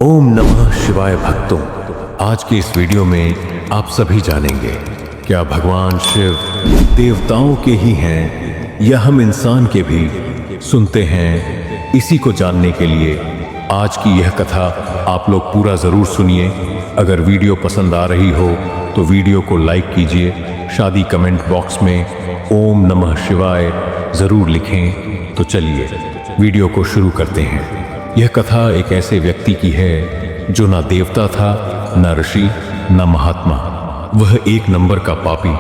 ओम नमः शिवाय भक्तों, आज के इस वीडियो में आप सभी जानेंगे क्या भगवान शिव देवताओं के ही हैं या हम इंसान के भी सुनते हैं। इसी को जानने के लिए आज की यह कथा आप लोग पूरा जरूर सुनिए। अगर वीडियो पसंद आ रही हो तो वीडियो को लाइक कीजिए, शादी कमेंट बॉक्स में ओम नमः शिवाय जरूर लिखें। तो चलिए वीडियो को शुरू करते हैं। यह कथा एक ऐसे व्यक्ति की है जो ना देवता था, ना ऋषि, ना महात्मा। वह एक नंबर का पापी,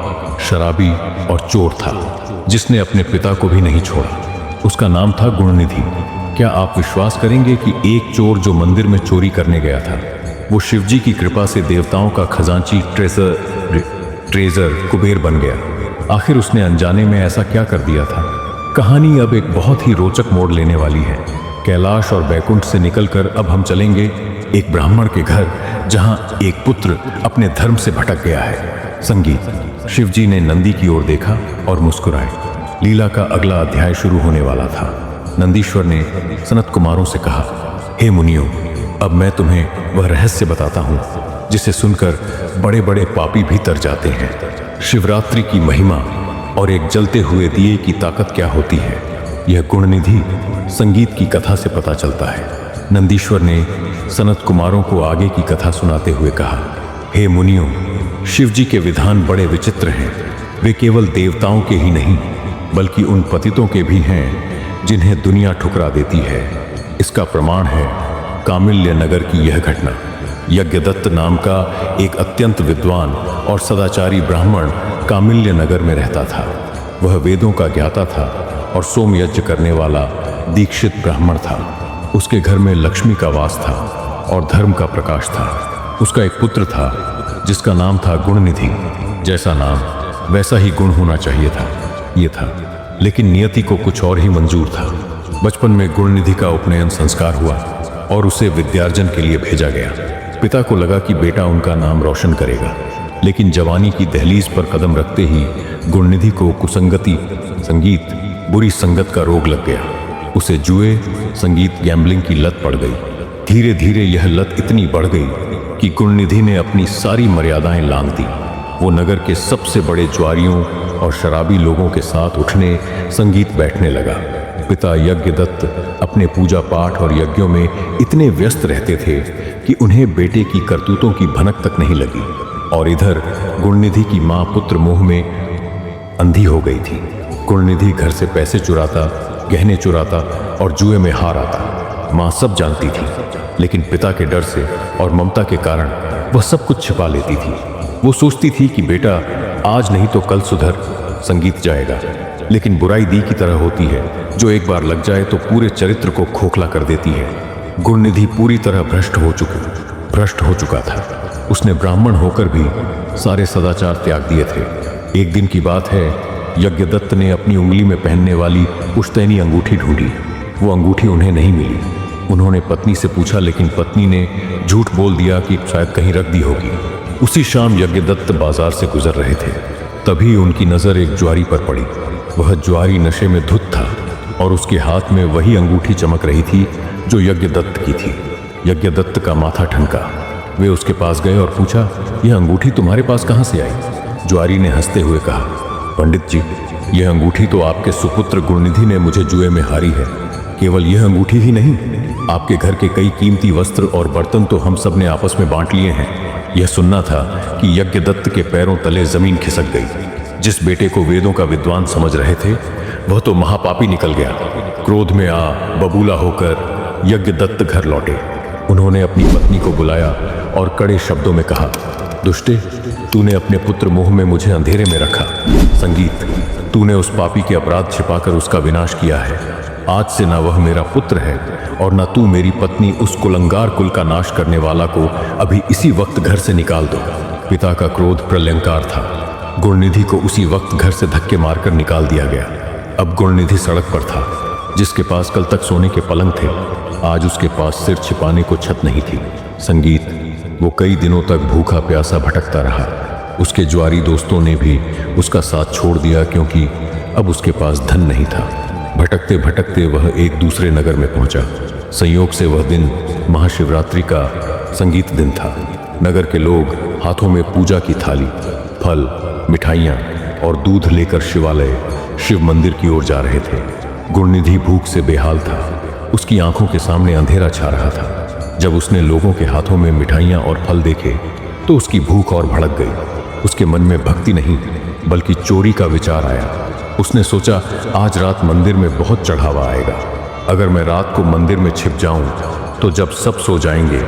शराबी और चोर था जिसने अपने पिता को भी नहीं छोड़ा। उसका नाम था गुणनिधि। क्या आप विश्वास करेंगे कि एक चोर जो मंदिर में चोरी करने गया था, वो शिवजी की कृपा से देवताओं का खजांची ट्रेजर कुबेर बन गया। आखिर उसने अनजाने में ऐसा क्या कर दिया था? कहानी अब एक बहुत ही रोचक मोड़ लेने वाली है। कैलाश और बैकुंठ से निकलकर अब हम चलेंगे एक ब्राह्मण के घर, जहां एक पुत्र अपने धर्म से भटक गया है। संगीत। शिवजी ने नंदी की ओर देखा और मुस्कुराए। लीला का अगला अध्याय शुरू होने वाला था। नंदीश्वर ने सनत कुमारों से कहा, हे मुनियों, अब मैं तुम्हें वह रहस्य बताता हूं जिसे सुनकर बड़े बड़े पापी भी तर जाते हैं। शिवरात्रि की महिमा और एक जलते हुए दिए की ताकत क्या होती है, यह गुणनिधि संगीत की कथा से पता चलता है। नंदीश्वर ने सनत कुमारों को आगे की कथा सुनाते हुए कहा, हे मुनियों, शिवजी के विधान बड़े विचित्र हैं। वे केवल देवताओं के ही नहीं बल्कि उन पतितों के भी हैं जिन्हें दुनिया ठुकरा देती है। इसका प्रमाण है कामिल्य नगर की यह घटना। यज्ञदत्त नाम का एक अत्यंत विद्वान और सदाचारी ब्राह्मण कामिल्य नगर में रहता था। वह वेदों का ज्ञाता था और सोम यज्ञ करने वाला दीक्षित ब्राह्मण था। उसके घर में लक्ष्मी का वास था और धर्म का प्रकाश था। उसका एक पुत्र था जिसका नाम था गुणनिधि। जैसा नाम वैसा ही गुण होना चाहिए था, ये था। लेकिन नियति को कुछ और ही मंजूर था। बचपन में गुणनिधि का उपनयन संस्कार हुआ और उसे विद्यार्जन के लिए भेजा गया। पिता को लगा कि बेटा उनका नाम रोशन करेगा, लेकिन जवानी की दहलीज पर कदम रखते ही गुणनिधि को कुसंगति, संगीत, बुरी संगत का रोग लग गया। उसे जुए, संगीत, गैम्बलिंग की लत पड़ गई। धीरे धीरे यह लत इतनी बढ़ गई कि गुणनिधि ने अपनी सारी मर्यादाएं लांघ दी। वो नगर के सबसे बड़े ज्वारियों और शराबी लोगों के साथ उठने, संगीत बैठने लगा। पिता यज्ञदत्त अपने पूजा पाठ और यज्ञों में इतने व्यस्त रहते थे कि उन्हें बेटे की करतूतों की भनक तक नहीं लगी। और इधर गुणनिधि की मां पुत्र मोह में अंधी हो गई थी। गुणनिधि घर से पैसे चुराता, गहने चुराता और जुए में हार आता। मां सब जानती थी, लेकिन पिता के डर से और ममता के कारण वह सब कुछ छिपा लेती थी। वो सोचती थी कि बेटा आज नहीं तो कल सुधर, संगीत जाएगा। लेकिन बुराई दी की तरह होती है, जो एक बार लग जाए तो पूरे चरित्र को खोखला कर देती है। गुणनिधि पूरी तरह भ्रष्ट हो चुका था। उसने ब्राह्मण होकर भी सारे सदाचार त्याग दिए थे। एक दिन की बात है, यज्ञदत्त ने अपनी उंगली में पहनने वाली पुश्तैनी अंगूठी ढूंढी। वो अंगूठी उन्हें नहीं मिली। उन्होंने पत्नी से पूछा, लेकिन पत्नी ने झूठ बोल दिया कि शायद कहीं रख दी होगी। उसी शाम यज्ञदत्त बाजार से गुजर रहे थे, तभी उनकी नजर एक ज्वारी पर पड़ी। वह ज्वारी नशे में धुत था और उसके हाथ में वही अंगूठी चमक रही थी जो यज्ञदत्त की थी। यज्ञदत्त का माथा ठनका। वे उसके पास गए और पूछा, यह अंगूठी तुम्हारे पास कहां से आई? ज्वारी ने हंसते हुए कहा, पंडित जी, यह अंगूठी तो आपके सुपुत्र गुणनिधि ने मुझे जुए में हारी है। केवल यह अंगूठी ही नहीं, आपके घर के कई कीमती वस्त्र और बर्तन तो हम सब ने आपस में बांट लिए हैं। यह सुनना था कि यज्ञदत्त के पैरों तले जमीन खिसक गई। जिस बेटे को वेदों का विद्वान समझ रहे थे, वह तो महापापी निकल गया। क्रोध में बबूला होकर यज्ञदत्त घर लौटे। उन्होंने अपनी पत्नी को बुलाया और कड़े शब्दों में कहा, दुष्टे, तूने अपने पुत्र मोह में मुझे अंधेरे में रखा। संगीत, तूने उस पापी के अपराध छिपाकर उसका विनाश किया है। आज से ना वह मेरा पुत्र है और ना तू मेरी पत्नी। उस कुलंगार कुल का नाश करने वाला को अभी इसी वक्त घर से निकाल दो। पिता का क्रोध प्रलयंकार था। गुणनिधि को उसी वक्त घर से धक्के मारकर निकाल दिया गया। अब गुणनिधि सड़क पर था। जिसके पास कल तक सोने के पलंग थे, आज उसके पास सिर छिपाने को छत नहीं थी। संगीत, वो कई दिनों तक भूखा प्यासा भटकता रहा। उसके ज्वारी दोस्तों ने भी उसका साथ छोड़ दिया क्योंकि अब उसके पास धन नहीं था। भटकते भटकते वह एक दूसरे नगर में पहुंचा। संयोग से वह दिन महाशिवरात्रि का संगीत दिन था। नगर के लोग हाथों में पूजा की थाली, फल, मिठाइयाँ और दूध लेकर शिवालय, शिव मंदिर की ओर जा रहे थे। गुणनिधि भूख से बेहाल था। उसकी आंखों के सामने अंधेरा छा रहा था। जब उसने लोगों के हाथों में मिठाइयाँ और फल देखे तो उसकी भूख और भड़क गई। उसके मन में भक्ति नहीं बल्कि चोरी का विचार आया। उसने सोचा, आज रात मंदिर में बहुत चढ़ावा आएगा। अगर मैं रात को मंदिर में छिप जाऊं तो जब सब सो जाएंगे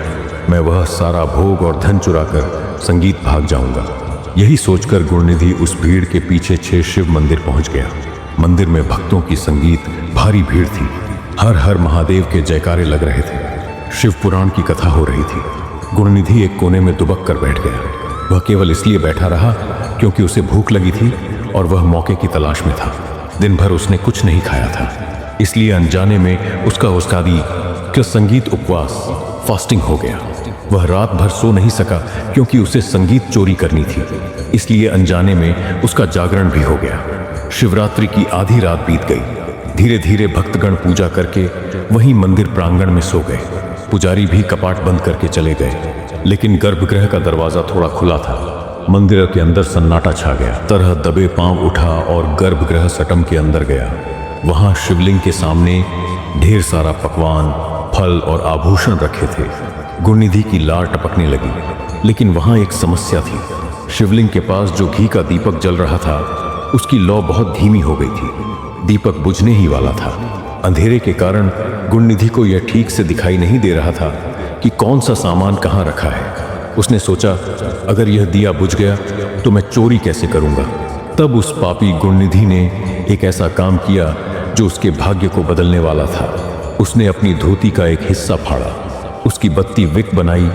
मैं वह सारा भोग और धन चुराकर संगीत भाग जाऊंगा। यही सोचकर गुणनिधि उस भीड़ के पीछे 6 शिव मंदिर पहुंच गया। मंदिर में भक्तों की संगीत भारी भीड़ थी। हर हर महादेव के जयकारे लग रहे थे। शिव पुराण की कथा हो रही थी। गुणनिधि एक कोने में दुबक कर बैठ गया। वह केवल इसलिए बैठा रहा क्योंकि उसे भूख लगी थी और वह मौके की तलाश में था। दिन भर उसने कुछ नहीं खाया था, इसलिए अनजाने में उसका उस्तादी का संगीत उपवास, फास्टिंग हो गया। वह रात भर सो नहीं सका क्योंकि उसे संगीत चोरी करनी थी, इसलिए अनजाने में उसका जागरण भी हो गया। शिवरात्रि की आधी रात बीत गई। धीरे धीरे भक्तगण पूजा करके वहीं मंदिर प्रांगण में सो गए। पुजारी भी कपाट बंद करके चले गए, लेकिन गर्भगृह का दरवाजा थोड़ा खुला था। मंदिर के अंदर सन्नाटा छा गया। तरह दबे पांव उठा और गर्भगृह सटम के अंदर गया। वहां शिवलिंग के सामने ढेर सारा पकवान, फल और आभूषण रखे थे। गुणनिधि की लार टपकने लगी, लेकिन वहां एक समस्या थी। शिवलिंग के पास जो घी का दीपक जल रहा था उसकी लौ बहुत धीमी हो गई थी। दीपक बुझने ही वाला था। अंधेरे के कारण गुणनिधि को यह ठीक से दिखाई नहीं दे रहा था कि कौन सा सामान कहाँ रखा है। उसने सोचा, अगर यह दिया बुझ गया तो मैं चोरी कैसे करूंगा। तब उस पापी गुणनिधि ने एक ऐसा काम किया जो उसके भाग्य को बदलने वाला था। उसने अपनी धोती का एक हिस्सा फाड़ा, उसकी बत्ती विक बनाई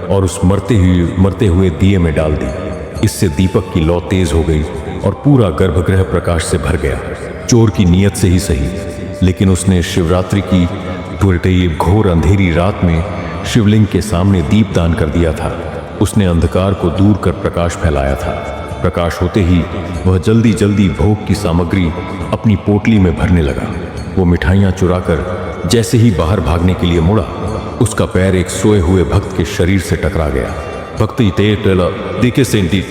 और उस मरते हुए दिए में डाल दी। इससे दीपक की लौ तेज हो गई और पूरा गर्भगृह प्रकाश से भर गया। चोर की नीयत से ही सही, लेकिन उसने शिवरात्रि की घोर अंधेरी रात में शिवलिंग के सामने दीपदान कर दिया था। उसने अंधकार को दूर कर प्रकाश फैलाया था। प्रकाश होते ही वह जल्दी जल्दी भोग की सामग्री अपनी पोटली में भरने लगा। वो मिठाइयाँ चुराकर जैसे ही बाहर भागने के लिए मुड़ा, उसका पैर एक सोए हुए भक्त के शरीर से टकरा गया। भक्त देखे सेंटी।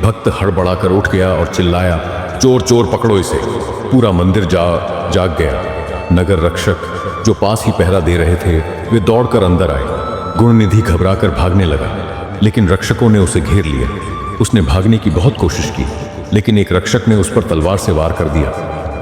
भक्त हड़बड़ाकर उठ गया और चिल्लाया, चोर चोर पकड़ो इसे। पूरा मंदिर जाग गया। नगर रक्षक जो पास ही पहरा दे रहे थे वे दौड़कर अंदर आए। गुणनिधि घबराकर भागने लगा, लेकिन रक्षकों ने उसे घेर लिया। उसने भागने की बहुत कोशिश की, लेकिन एक रक्षक ने उस पर तलवार से वार कर दिया।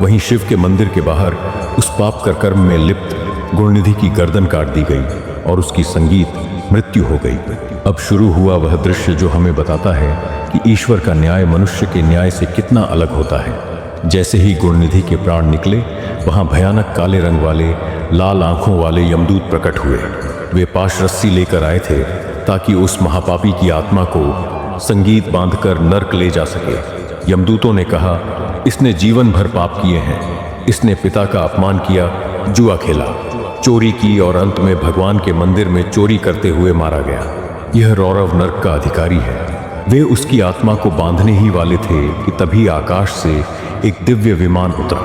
वहीं शिव के मंदिर के बाहर उस पाप कर कर्म में लिप्त गुणनिधि की गर्दन काट दी गई और उसकी संगीत मृत्यु हो गई। अब शुरू हुआ वह दृश्य जो हमें बताता है कि ईश्वर का न्याय मनुष्य के न्याय से कितना अलग होता है। जैसे ही गुणनिधि के प्राण निकले, वहां भयानक काले रंग वाले, लाल आंखों वाले यमदूत प्रकट हुए। वे पाश रस्सी लेकर आए थे ताकि उस महापापी की आत्मा को संगीत बांधकर नर्क ले जा सके। यमदूतों ने कहा, इसने जीवन भर पाप किए हैं। इसने पिता का अपमान किया, जुआ खेला, चोरी की और अंत में भगवान के मंदिर में चोरी करते हुए मारा गया। यह रौरव नर्क का अधिकारी है। वे उसकी आत्मा को बांधने ही वाले थे कि तभी आकाश से एक दिव्य विमान उतरा।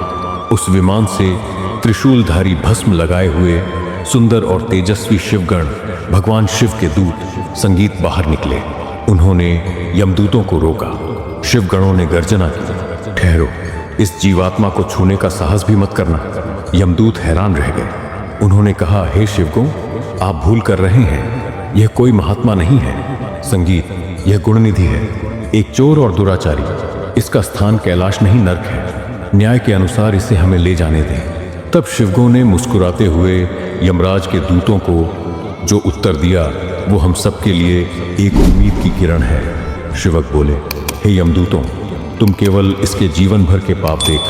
उस विमान से त्रिशूलधारी भस्म लगाए हुए सुंदर और तेजस्वी शिवगण, भगवान शिव के दूत संगीत बाहर निकले। उन्होंने यमदूतों को रोका। शिवगणों ने गर्जना की, ठहरो, इस जीवात्मा को छूने का साहस भी मत करना। यमदूत हैरान रह गए। उन्होंने कहा, हे शिवगण, आप भूल कर रहे हैं। यह कोई महात्मा नहीं है। संगीत, यह गुणनिधि है, एक चोर और दुराचारी। इसका स्थान कैलाश नहीं नर्क है। न्याय के अनुसार इसे हमें ले जाने दें। तब शिवगणों ने मुस्कुराते हुए यमराज के दूतों को जो उत्तर दिया वो हम सबके लिए एक उम्मीद की किरण है। शिवक बोले, हे यमदूतों, तुम केवल इसके जीवन भर के पाप देख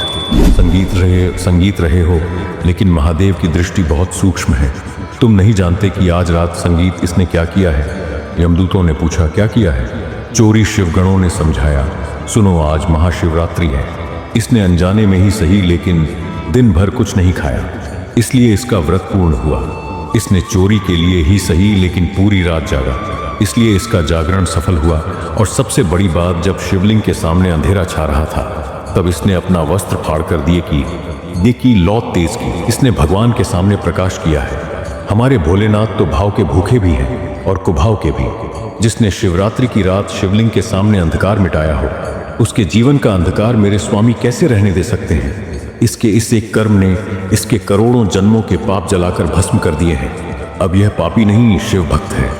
संगीत रहे हो, लेकिन महादेव की दृष्टि बहुत सूक्ष्म है। तुम नहीं जानते कि आज रात संगीत इसने क्या किया है। यमदूतों ने पूछा, क्या किया है? चोरी शिवगणों ने समझाया, सुनो, आज महाशिवरात्रि है। इसने अनजाने में ही सही लेकिन दिन भर कुछ नहीं खाया, इसलिए इसका व्रत पूर्ण हुआ। इसने चोरी के लिए ही सही लेकिन पूरी रात जागा, इसलिए इसका जागरण सफल हुआ। और सबसे बड़ी बात, जब शिवलिंग के सामने अंधेरा छा रहा था तब इसने अपना वस्त्र फाड़ कर दिए की लौ तेज की। इसने भगवान के सामने प्रकाश किया है। हमारे भोलेनाथ तो भाव के भूखे भी हैं और कुभाव के भी। जिसने शिवरात्रि की रात शिवलिंग के सामने अंधकार मिटाया हो, उसके जीवन का अंधकार मेरे स्वामी कैसे रहने दे सकते हैं? इसके इस एक कर्म ने इसके करोड़ों जन्मों के पाप जलाकर भस्म कर दिए हैं। अब यह पापी नहीं, शिव भक्त है।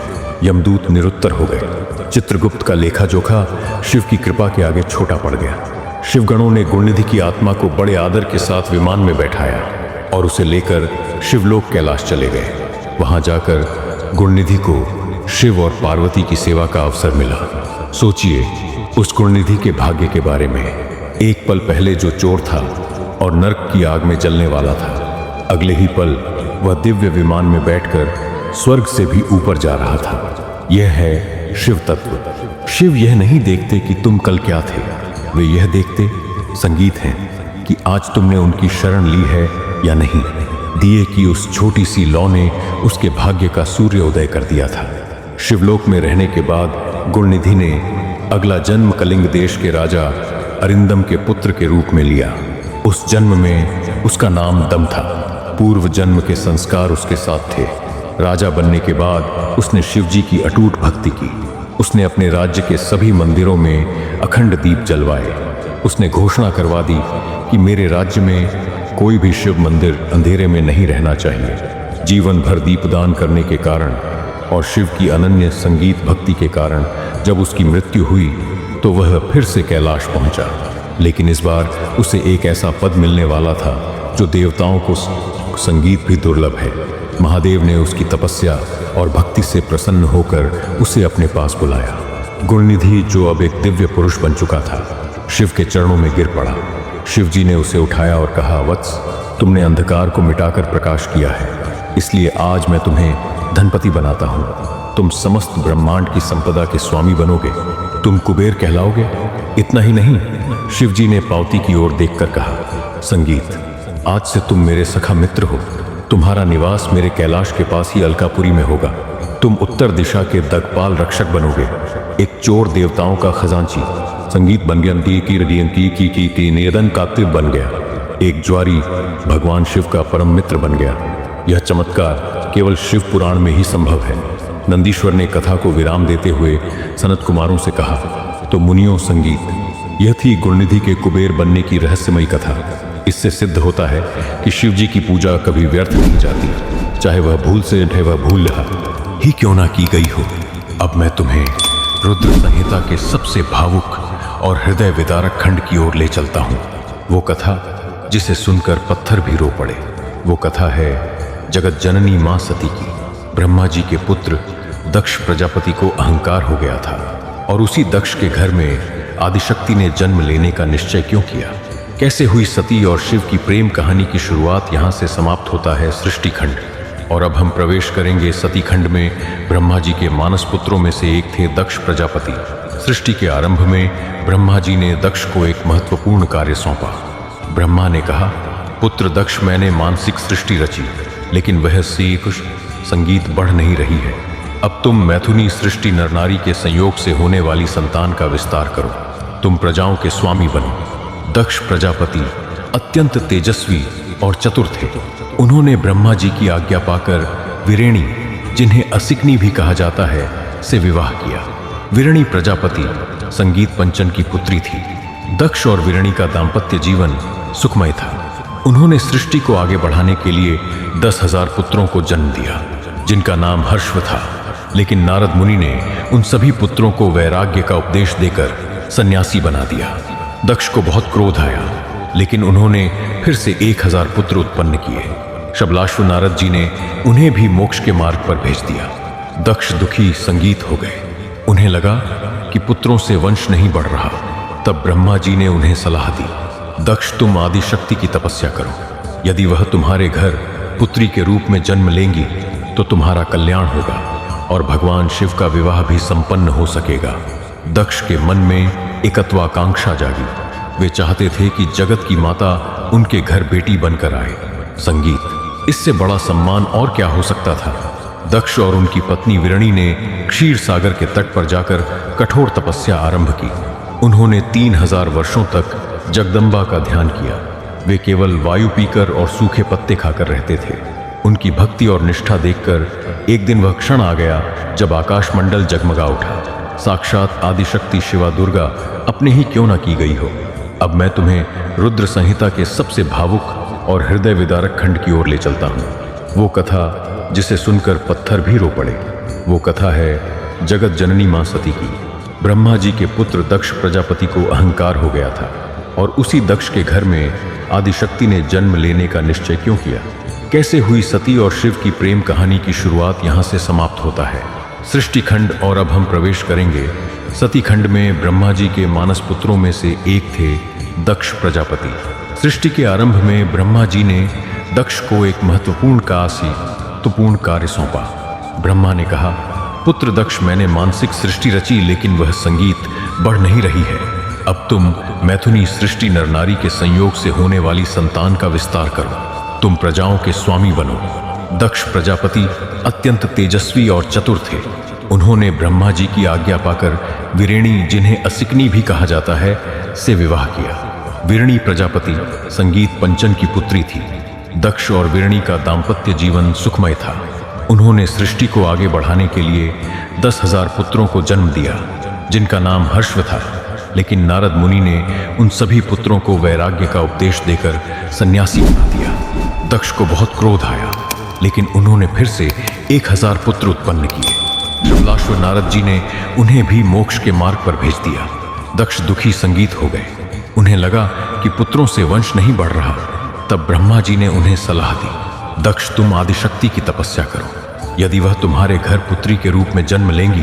यमदूत निरुत्तर हो गए। चित्रगुप्त का लेखा जोखा शिव की कृपा के आगे छोटा पड़ गया। शिवगणों ने गुणनिधि की आत्मा को बड़े आदर के साथ विमान में बैठाया और उसे लेकर शिवलोक कैलाश चले गए। वहां जाकर गुणनिधि को शिव और पार्वती की सेवा का अवसर मिला। सोचिए उस गुणनिधि के भाग्य के बारे में। एक पल पहले जो चोर था और नरक की आग में जलने वाला था, अगले ही पल वह दिव्य विमान में बैठकर स्वर्ग से भी ऊपर जा रहा था। यह है शिव तत्व। शिव यह नहीं देखते कि तुम कल क्या थे, वे यह देखते संगीत हैं कि आज तुमने उनकी शरण ली है या नहीं। दिए की उस छोटी सी लौ ने उसके भाग्य का सूर्योदय कर दिया था। शिवलोक में रहने के बाद गुणनिधि ने अगला जन्म कलिंग देश के राजा अरिंदम के पुत्र के रूप में लिया। उस जन्म में उसका नाम दम था। पूर्व जन्म के संस्कार उसके साथ थे। राजा बनने के बाद उसने शिवजी की अटूट भक्ति की। उसने अपने राज्य के सभी मंदिरों में अखंड दीप जलवाए। उसने घोषणा करवा दी कि मेरे राज्य में कोई भी शिव मंदिर अंधेरे में नहीं रहना चाहिए। जीवन भर दीपदान करने के कारण और शिव की अनन्य संगीत भक्ति के कारण जब उसकी मृत्यु हुई तो वह फिर से कैलाश पहुंचा। लेकिन इस बार उसे एक ऐसा पद मिलने वाला था जो देवताओं को संगीत भी दुर्लभ है। महादेव ने उसकी तपस्या और भक्ति से प्रसन्न होकर उसे अपने पास बुलाया। गुणनिधि, जो अब एक दिव्य पुरुष बन चुका था, शिव के चरणों में गिर पड़ा। शिवजी ने उसे उठाया और कहा, वत्स, तुमने अंधकार को मिटाकर प्रकाश किया है, इसलिए आज मैं तुम्हें धनपति बनाता हूँ। तुम समस्त ब्रह्मांड की संपदा के स्वामी बनोगे। तुम कुबेर कहलाओगे। इतना ही नहीं, शिवजी ने पावती की ओर देखकर कहा, संगीत, आज से तुम मेरे सखा मित्र हो। तुम्हारा निवास मेरे कैलाश के पास ही अलकापुरी में होगा। तुम उत्तर दिशा के दगपाल रक्षक बनोगे। एक चोर देवताओं का खजांची संगीत बन गया। की नियदन कातिब बन गया। एक ज्वारी भगवान शिव का परम मित्र बन गया। यह चमत्कार केवल शिव पुराण में ही संभव है। नंदीश्वर ने कथा को विराम देते हुए सनत कुमारों से कहा, तो मुनियों, संगीत, यह थी गुणनिधि के कुबेर बनने की रहस्यमयी कथा। इससे सिद्ध होता है कि शिवजी की पूजा कभी व्यर्थ नहीं जाती, चाहे वह भूल से चाहे वह भूल ही क्यों ना की गई हो। अब मैं तुम्हें रुद्र संहिता के सबसे भावुक और हृदय विदारक खंड की ओर ले चलता हूँ। वो कथा जिसे सुनकर पत्थर भी रो पड़े। वो कथा है जगत जननी मां सती की। ब्रह्मा जी के पुत्र दक्ष प्रजापति को अहंकार हो गया था और उसी दक्ष के घर में आदिशक्ति ने जन्म लेने का निश्चय क्यों किया। कैसे हुई सती और शिव की प्रेम कहानी की शुरुआत यहाँ से समाप्त होता है सृष्टि खंड। और अब हम प्रवेश करेंगे सती खंड में। ब्रह्मा जी के मानस पुत्रों में से एक थे दक्ष प्रजापति। सृष्टि के आरंभ में ब्रह्मा जी ने दक्ष को एक महत्वपूर्ण कार्य सौंपा। ब्रह्मा ने कहा, पुत्र दक्ष, मैंने मानसिक सृष्टि रची, लेकिन वह कुछ संगीत बढ़ नहीं रही है। अब तुम मैथुनी सृष्टि नरनारी के संयोग से होने वाली संतान का विस्तार करो। तुम प्रजाओं के स्वामी बनो। दक्ष प्रजापति अत्यंत तेजस्वी और चतुर थे। उन्होंने ब्रह्मा जी की आज्ञा पाकर विरेणी, जिन्हें असिकनी भी कहा जाता है, से विवाह किया। विरणी प्रजापति संगीत पंचन की पुत्री थी। दक्ष और विरणी का दाम्पत्य जीवन सुखमय था। उन्होंने सृष्टि को आगे बढ़ाने के लिए 10,000 पुत्रों को जन्म दिया, जिनका नाम हर्षव था। लेकिन नारद मुनि ने उन सभी पुत्रों को वैराग्य का उपदेश देकर सन्यासी बना दिया। दक्ष को बहुत क्रोध आया, लेकिन उन्होंने फिर से 1000 पुत्र उत्पन्न किए। शबलाश्व नारद जी ने उन्हें भी मोक्ष के मार्ग पर भेज दिया। दक्ष दुखी संगीत हो गए। उन्हें लगा कि पुत्रों से वंश नहीं बढ़ रहा। तब ब्रह्मा जी ने उन्हें सलाह दी, दक्ष, तुम आदिशक्ति की तपस्या करो। यदि वह तुम्हारे घर पुत्री के रूप में जन्म लेंगी तो तुम्हारा कल्याण होगा और भगवान शिव का विवाह भी संपन्न हो सकेगा। दक्ष के मन में एकत्वाकांक्षा जागी। वे चाहते थे कि जगत की माता उनके घर बेटी बनकर आए। संगीत, इससे बड़ा सम्मान और क्या हो सकता था। दक्ष और उनकी पत्नी विरणी ने क्षीर सागर के तट पर जाकर कठोर तपस्या आरंभ की। उन्होंने 3000 वर्षों तक जगदम्बा का ध्यान किया। वे केवल वायु पीकर और सूखे पत्ते खाकर रहते थे। उनकी भक्ति और निष्ठा देखकर एक दिन वह क्षण आ गया जब आकाशमंडल जगमगा उठा। साक्षात आदिशक्ति शिवा दुर्गा अपने ही क्यों न की गई हो। अब मैं तुम्हें रुद्र संहिता के सबसे भावुक और हृदय विदारक खंड की ओर ले चलता हूँ। वो कथा जिसे सुनकर पत्थर भी रो पड़े। वो कथा है जगत जननी मां सती की। ब्रह्मा जी के पुत्र दक्ष प्रजापति को अहंकार हो गया था और उसी दक्ष के घर में आदिशक्ति ने जन्म लेने का निश्चय क्यों किया। कैसे हुई सती और शिव की प्रेम कहानी की शुरुआत यहाँ से समाप्त होता है सृष्टि खंड। और अब हम प्रवेश करेंगे सती खंड में। ब्रह्मा जी के मानस पुत्रों में से एक थे दक्ष प्रजापति। सृष्टि के आरंभ में ब्रह्मा जी ने दक्ष को एक महत्वपूर्ण कार्य सौंपा। ब्रह्मा ने कहा, पुत्र दक्ष, मैंने मानसिक सृष्टि रची लेकिन वह संगीत बढ़ नहीं रही है। अब तुम मैथुनी सृष्टि नर नारी के संयोग से होने वाली संतान का विस्तार करो। तुम प्रजाओं के स्वामी बनो। दक्ष प्रजापति अत्यंत तेजस्वी और चतुर थे। उन्होंने ब्रह्मा जी की आज्ञा पाकर विरेणी, जिन्हें असिकनी भी कहा जाता है, से विवाह किया। विरणी प्रजापति संगीत पंचन की पुत्री थी। दक्ष और विरणी का दाम्पत्य जीवन सुखमय था। उन्होंने सृष्टि को आगे बढ़ाने के लिए 10,000 पुत्रों को जन्म दिया जिनका नाम हर्षव था। लेकिन नारद मुनि ने उन सभी पुत्रों को वैराग्य का उपदेश देकर सन्यासी बना दिया। दक्ष को बहुत क्रोध आया लेकिन उन्होंने फिर से 1000 पुत्र उत्पन्न किए। कमलाश्वर नारद जी ने उन्हें भी मोक्ष के मार्ग पर भेज दिया। दक्ष दुखी संगीत हो गए। उन्हें लगा कि पुत्रों से वंश नहीं बढ़ रहा। तब ब्रह्मा जी ने उन्हें सलाह दी, दक्ष, तुम आदिशक्ति की तपस्या करो। यदि वह तुम्हारे घर पुत्री के रूप में जन्म लेंगी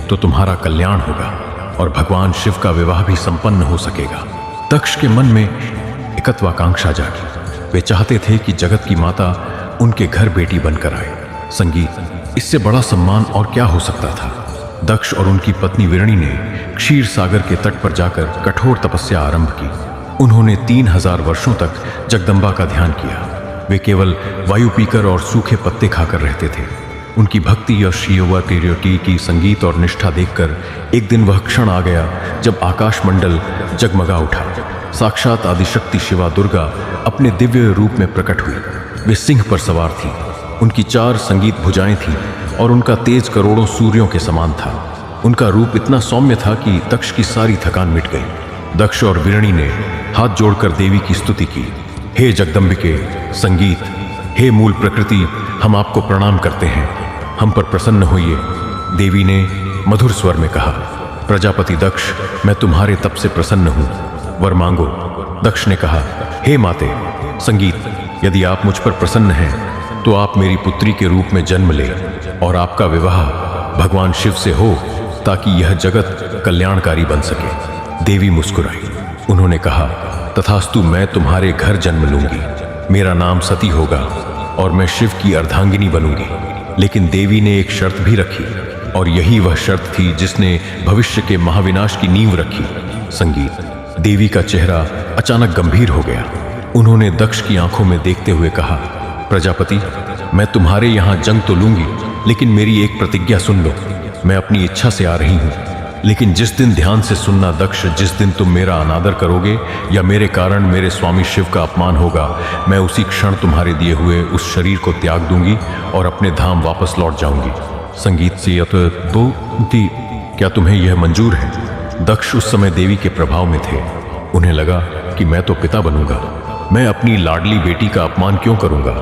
तो तुम्हारा कल्याण होगा और भगवान शिव का विवाह भी संपन्न हो सकेगा। दक्ष के मन में एकत्वाकांक्षा जागी। वे चाहते थे कि जगत की माता उनके घर बेटी बनकर आए। संगीत, इससे बड़ा सम्मान और क्या हो सकता था। दक्ष और उनकी पत्नी विरणी ने क्षीर सागर के तट पर जाकर कठोर तपस्या आरंभ की। उन्होंने 3000 वर्षों तक जगदम्बा का ध्यान किया। वे केवल वायु पीकर और सूखे पत्ते खाकर रहते थे। उनकी भक्ति और शिवप्रियटी की संगीत और निष्ठा देखकर एक दिन वह क्षण आ गया जब आकाशमंडल जगमगा उठा। साक्षात आदिशक्ति शिवा दुर्गा अपने दिव्य रूप में प्रकट हुई। वे सिंह पर सवार थी। उनकी 4 संगीत भुजाएं थीं और उनका तेज करोड़ों सूर्यों के समान था। उनका रूप इतना सौम्य था कि दक्ष की सारी थकान मिट गई। दक्ष और विरणी ने हाथ जोड़कर देवी की स्तुति की। हे जगदम्बिके, संगीत, हे मूल प्रकृति, हम आपको प्रणाम करते हैं, हम पर प्रसन्न होइए। देवी ने मधुर स्वर में कहा, प्रजापति दक्ष, मैं तुम्हारे तप से प्रसन्न हूँ, वर मांगो। दक्ष ने कहा, हे माते संगीत, यदि आप मुझ पर प्रसन्न हैं तो आप मेरी पुत्री के रूप में जन्म लें और आपका विवाह भगवान शिव से हो ताकि यह जगत कल्याणकारी बन सके। देवी मुस्कुराई। उन्होंने कहा, तथास्तु, मैं तुम्हारे घर जन्म लूंगी। मेरा नाम सती होगा और मैं शिव की अर्धांगिनी बनूंगी। लेकिन देवी ने एक शर्त भी रखी और यही वह शर्त थी जिसने भविष्य के महाविनाश की नींव रखी। संगीत, देवी का चेहरा अचानक गंभीर हो गया। उन्होंने दक्ष की आंखों में देखते हुए कहा, प्रजापति, मैं तुम्हारे यहाँ जंग तो लूंगी लेकिन मेरी एक प्रतिज्ञा सुन लो। मैं अपनी इच्छा से आ रही हूँ, लेकिन जिस दिन, ध्यान से सुनना दक्ष, जिस दिन तुम मेरा अनादर करोगे या मेरे कारण मेरे स्वामी शिव का अपमान होगा, मैं उसी क्षण तुम्हारे दिए हुए उस शरीर को त्याग दूंगी और अपने धाम वापस लौट जाऊंगी। संगीत से क्या तुम्हें यह मंजूर है? दक्ष उस समय देवी के प्रभाव में थे। उन्हें लगा कि मैं तो पिता बनूंगा, मैं अपनी लाडली बेटी का अपमान क्यों करूंगा।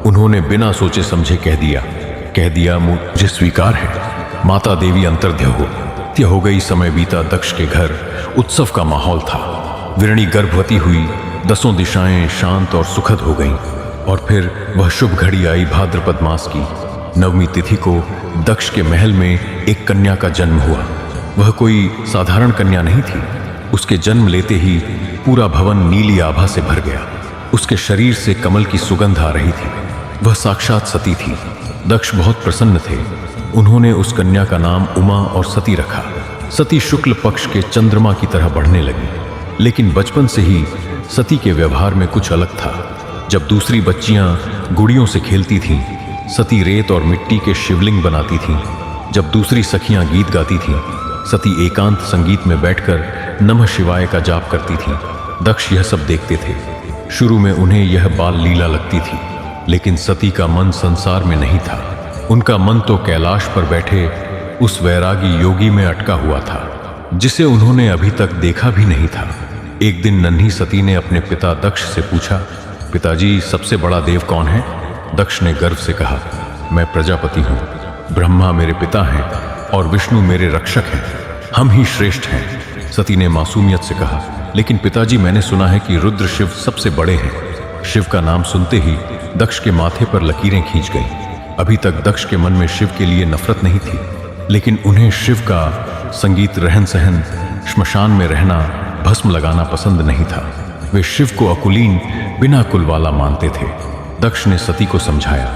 उन्होंने बिना सोचे समझे कह दिया, मुझे स्वीकार है। माता देवी अंतर्ध्य हो गई। समय बीता। दक्ष के घर उत्सव का माहौल था। विरणी गर्भवती हुई। 10 दिशाएं शांत और सुखद हो गईं। और फिर वह शुभ घड़ी आई। भाद्रपद मास की 9वीं तिथि को दक्ष के महल में एक कन्या का जन्म हुआ। वह कोई साधारण कन्या नहीं थी। उसके जन्म लेते ही पूरा भवन नीली आभा से भर गया। उसके शरीर से कमल की सुगंध आ रही थी। वह साक्षात सती थी। दक्ष बहुत प्रसन्न थे। उन्होंने उस कन्या का नाम उमा और सती रखा। सती शुक्ल पक्ष के चंद्रमा की तरह बढ़ने लगी। लेकिन बचपन से ही सती के व्यवहार में कुछ अलग था। जब दूसरी बच्चियां गुड़ियों से खेलती थीं, सती रेत और मिट्टी के शिवलिंग बनाती थीं। जब दूसरी सखियां गीत गाती थीं, सती एकांत संगीत में बैठकर नमः शिवाय का जाप करती थीं। दक्ष यह सब देखते थे। शुरू में उन्हें यह बाल लीला लगती थी, लेकिन सती का मन संसार में नहीं था। उनका मन तो कैलाश पर बैठे उस वैरागी योगी में अटका हुआ था जिसे उन्होंने अभी तक देखा भी नहीं था। एक दिन नन्ही सती ने अपने पिता दक्ष से पूछा, पिताजी सबसे बड़ा देव कौन है? दक्ष ने गर्व से कहा, मैं प्रजापति हूँ। ब्रह्मा मेरे पिता हैं और विष्णु मेरे रक्षक हैं। हम ही श्रेष्ठ हैं। सती ने मासूमियत से कहा, लेकिन पिताजी मैंने सुना है कि रुद्र शिव सबसे बड़े हैं। शिव का नाम सुनते ही दक्ष के माथे पर लकीरें खींच गईं। अभी तक दक्ष के मन में शिव के लिए नफरत नहीं थी, लेकिन उन्हें शिव का संगीत, रहन सहन, श्मशान में रहना, भस्म लगाना पसंद नहीं था। वे शिव को अकुलीन, बिना कुल वाला मानते थे। दक्ष ने सती को समझाया,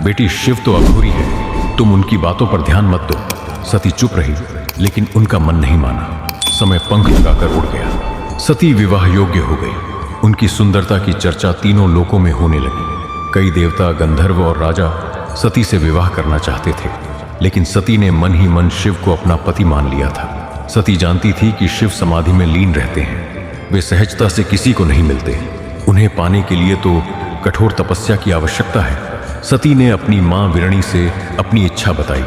बेटी शिव तो अघोरी है, तुम उनकी बातों पर ध्यान मत दो। सती चुप रही, लेकिन उनका मन नहीं माना। समय पंख लगाकर उड़ गया। सती विवाह योग्य हो गई। उनकी सुंदरता की चर्चा तीनों लोकों में होने लगी। कई देवता, गंधर्व और राजा सती से विवाह करना चाहते थे, लेकिन सती ने मन ही मन शिव को अपना पति मान लिया था। सती जानती थी कि शिव समाधि में लीन रहते हैं। वे सहजता से किसी को नहीं मिलते। उन्हें पाने के लिए तो कठोर तपस्या की आवश्यकता है। सती ने अपनी मां विरणी से अपनी इच्छा बताई।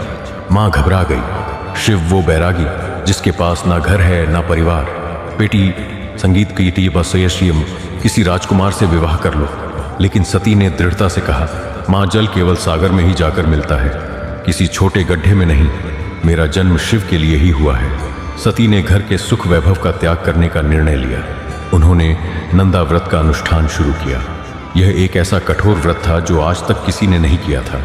मां घबरा गई। शिव वो बैरागी जिसके पास ना घर है ना परिवार। बेटी, संगीत की बसयशियम किसी राजकुमार से विवाह कर लो। लेकिन सती ने दृढ़ता से कहा, मां, जल केवल सागर में ही जाकर मिलता है, किसी छोटे गड्ढे में नहीं। मेरा जन्म शिव के लिए ही हुआ है। सती ने घर के सुख वैभव का त्याग करने का निर्णय लिया। उन्होंने नंदा व्रत का अनुष्ठान शुरू किया। यह एक ऐसा कठोर व्रत था जो आज तक किसी ने नहीं किया था।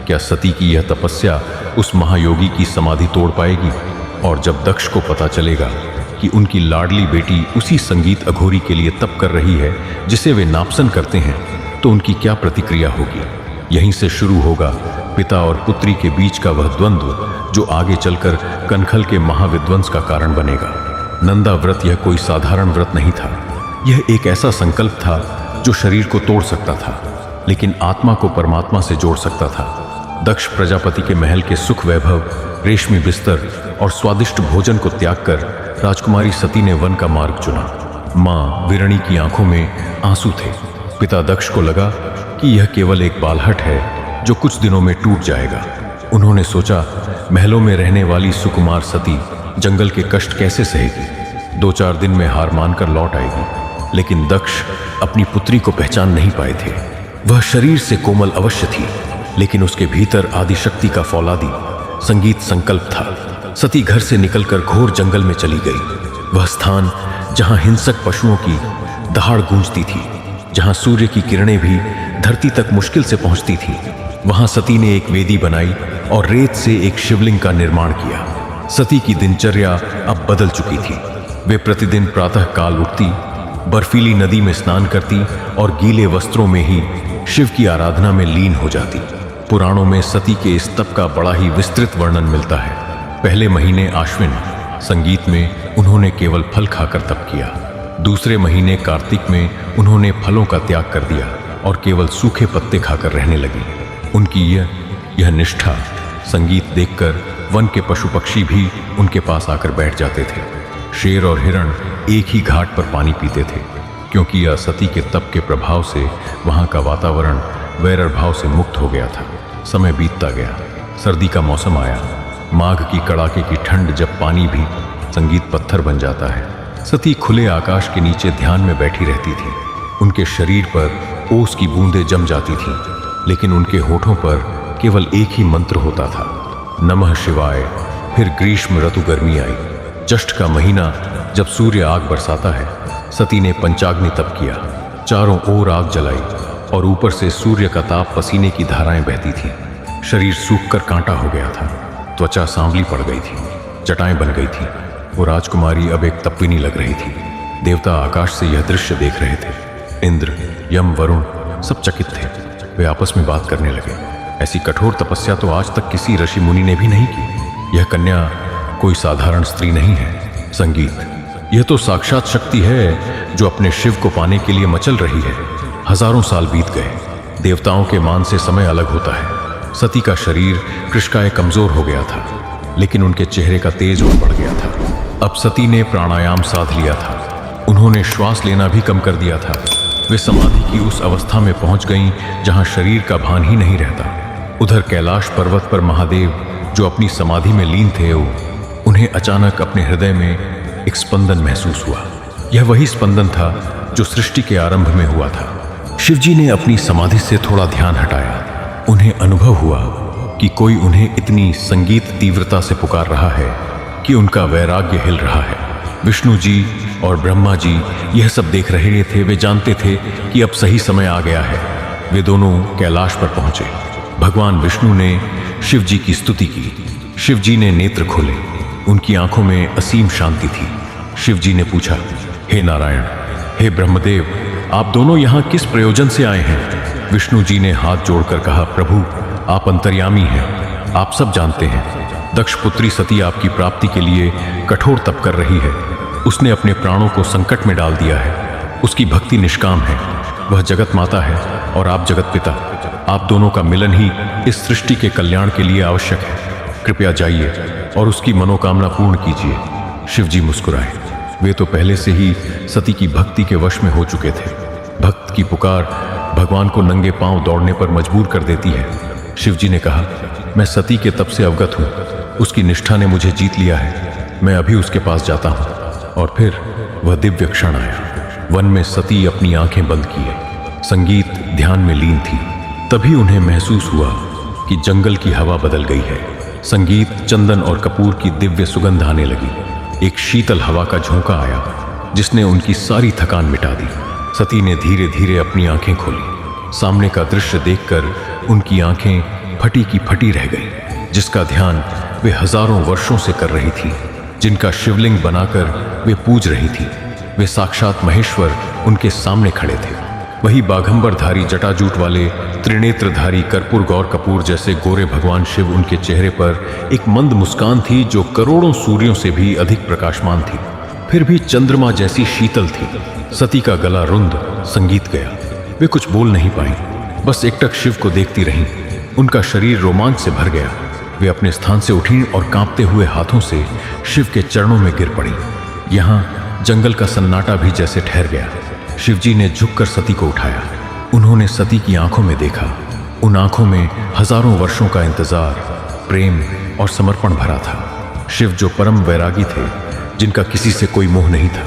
क्या सती की यह तपस्या उस महायोगी की समाधि तोड़ पाएगी? और जब दक्ष को पता चलेगा कि उनकी लाडली बेटी उसी संगीत अघोरी के लिए तप कर रही है जिसे वे नापसंद करते हैं, तो उनकी क्या प्रतिक्रिया होगी? यहीं से शुरू होगा पिता और पुत्री के बीच का वह द्वंद्व जो आगे चलकर कनखल के महाविध्वंस का कारण बनेगा। नंदा व्रत यह कोई साधारण व्रत नहीं था। यह एक ऐसा संकल्प था जो शरीर को तोड़ सकता था, लेकिन आत्मा को परमात्मा से जोड़ सकता था। दक्ष प्रजापति के महल के सुख वैभव, रेशमी बिस्तर और स्वादिष्ट भोजन को त्याग कर राजकुमारी सती ने वन का मार्ग चुना। मां विरणी की आंखों में आंसू थे। पिता दक्ष को लगा कि यह केवल एक बालहट है जो कुछ दिनों में टूट जाएगा। उन्होंने सोचा, महलों में रहने वाली सुकुमार सती जंगल के कष्ट कैसे सहेगी? 2-4 दिन में हार मानकर लौट आएगी। लेकिन दक्ष अपनी पुत्री को पहचान नहीं पाए थे। वह शरीर से कोमल अवश्य थी, लेकिन उसके भीतर आदिशक्ति का फौलादी संगीत संकल्प था। सती घर से निकलकर घोर जंगल में चली गई। वह स्थान जहां हिंसक पशुओं की दहाड़ गूंजती थी, जहां सूर्य की किरणें भी धरती तक मुश्किल से पहुंचती थी, वहां सती ने एक वेदी बनाई और रेत से एक शिवलिंग का निर्माण किया। सती की दिनचर्या अब बदल चुकी थी। वे प्रतिदिन प्रातः काल उठती, बर्फीली नदी में स्नान करती और गीले वस्त्रों में ही शिव की आराधना में लीन हो जाती। पुराणों में सती के इस तप का बड़ा ही विस्तृत वर्णन मिलता है। पहले महीने आश्विन, संगीत में उन्होंने केवल फल खाकर तप किया। दूसरे महीने कार्तिक में उन्होंने फलों का त्याग कर दिया और केवल सूखे पत्ते खाकर रहने लगी। उनकी यह निष्ठा संगीत देखकर वन के पशु पक्षी भी उनके पास आकर बैठ जाते थे। शेर और हिरण एक ही घाट पर पानी पीते थे, क्योंकि यह सती के तप के प्रभाव से वहाँ का वातावरण वैर भाव से मुक्त हो गया था। समय बीतता गया। सर्दी का मौसम आया। माघ की कड़ाके की ठंड, जब पानी भी संगीत पत्थर बन जाता है। सती खुले आकाश के नीचे ध्यान में बैठी रहती थी। उनके शरीर पर ओस की बूंदें जम जाती थीं, लेकिन उनके होठों पर केवल एक ही मंत्र होता था, नमः शिवाय। फिर ग्रीष्म ऋतु गर्मी आई। ज्येष्ठ का महीना, जब सूर्य आग बरसाता है, सती ने पंचाग्नि तप किया। चारों ओर आग जलाई और ऊपर से सूर्य का ताप, पसीने की धाराएं बहती थीं। शरीर सूखकर कांटा हो गया था। त्वचा सांवली पड़ गई थी, जटाएं बन गई थी। वो राजकुमारी अब एक तपस्विनी लग रही थी। देवता आकाश से यह दृश्य देख रहे थे। इंद्र, यम, वरुण सब चकित थे। वे आपस में बात करने लगे, ऐसी कठोर तपस्या तो आज तक किसी ऋषि मुनि ने भी नहीं की। यह कन्या कोई साधारण स्त्री नहीं है। संगीत, यह तो साक्षात शक्ति है जो अपने शिव को पाने के लिए मचल रही है। हजारों साल बीत गए। देवताओं के मान से समय अलग होता है। सती का शरीर कृष्काय कमजोर हो गया था, लेकिन उनके चेहरे का तेज और बढ़ गया था। अब सती ने प्राणायाम साध लिया था। उन्होंने श्वास लेना भी कम कर दिया था। वे समाधि की उस अवस्था में पहुंच गईं जहां शरीर का भान ही नहीं रहता। उधर कैलाश पर्वत पर महादेव जो अपनी समाधि में लीन थे, उन्हें अचानक अपने हृदय में एक स्पंदन महसूस हुआ। यह वही स्पंदन था जो सृष्टि के आरंभ में हुआ था। शिवजी ने अपनी समाधि से थोड़ा ध्यान हटाया। उन्हें अनुभव हुआ कि कोई उन्हें इतनी संगीत तीव्रता से पुकार रहा है कि उनका वैराग्य हिल रहा है। विष्णु जी और ब्रह्मा जी यह सब देख रहे थे। वे जानते थे कि अब सही समय आ गया है। वे दोनों कैलाश पर पहुंचे। भगवान विष्णु ने शिव जी की स्तुति की। शिव जी ने नेत्र खोले। उनकी आंखों में असीम शांति थी। शिव जी ने पूछा, हे नारायण, हे ब्रह्मदेव, आप दोनों यहाँ किस प्रयोजन से आए हैं? विष्णु जी ने हाथ जोड़कर कहा, प्रभु, आप अंतर्यामी हैं, आप सब जानते हैं। दक्ष पुत्री सती आपकी प्राप्ति के लिए कठोर तप कर रही है। उसने अपने प्राणों को संकट में डाल दिया है। उसकी भक्ति निष्काम है। वह जगत माता है और आप जगत पिता। आप दोनों का मिलन ही इस सृष्टि के कल्याण के लिए आवश्यक है। कृपया जाइए और उसकी मनोकामना पूर्ण कीजिए। शिव जी मुस्कुराए। वे तो पहले से ही सती की भक्ति के वश में हो चुके थे। भक्त की पुकार भगवान को नंगे पांव दौड़ने पर मजबूर कर देती है। शिव जी ने कहा, मैं सती के तप से अवगत हूँ। उसकी निष्ठा ने मुझे जीत लिया है। मैं अभी उसके पास जाता हूँ। और फिर वह दिव्य क्षण आया। वन में सती अपनी आंखें बंद किए, संगीत ध्यान में लीन थी। तभी उन्हें महसूस हुआ कि जंगल की हवा बदल गई है। संगीत, चंदन और कपूर की दिव्य सुगंध आने लगी। एक शीतल हवा का झोंका आया जिसने उनकी सारी थकान मिटा दी। सती ने धीरे धीरे अपनी आंखें खोली। सामने का दृश्य देखकर उनकी आंखें फटी की फटी रह गई। जिसका ध्यान वे हजारों वर्षों से कर रही थी, जिनका शिवलिंग बनाकर वे पूज रही थी, वे साक्षात महेश्वर उनके सामने खड़े थे। वही बाघंबरधारी, जटाजूट वाले, त्रिनेत्रधारी, कर्पूर गौर कपूर जैसे गोरे भगवान शिव। उनके चेहरे पर एक मंद मुस्कान थी जो करोड़ों सूर्यों से भी अधिक प्रकाशमान थी, फिर भी चंद्रमा जैसी शीतल थी। सती का गला रुंध, संगीत गया। वे कुछ बोल नहीं पाई, बस एकटक शिव को देखती रहीं। उनका शरीर रोमांच से भर गया। वे अपने स्थान से उठी और कांपते हुए हाथों से शिव के चरणों में गिर पड़ी। यहाँ जंगल का सन्नाटा भी जैसे ठहर गया। शिवजी ने झुककर सती को उठाया। उन्होंने सती की आंखों में देखा। उन आंखों में हजारों वर्षों का इंतजार, प्रेम और समर्पण भरा था। शिव जो परम वैरागी थे, जिनका किसी से कोई मोह नहीं था,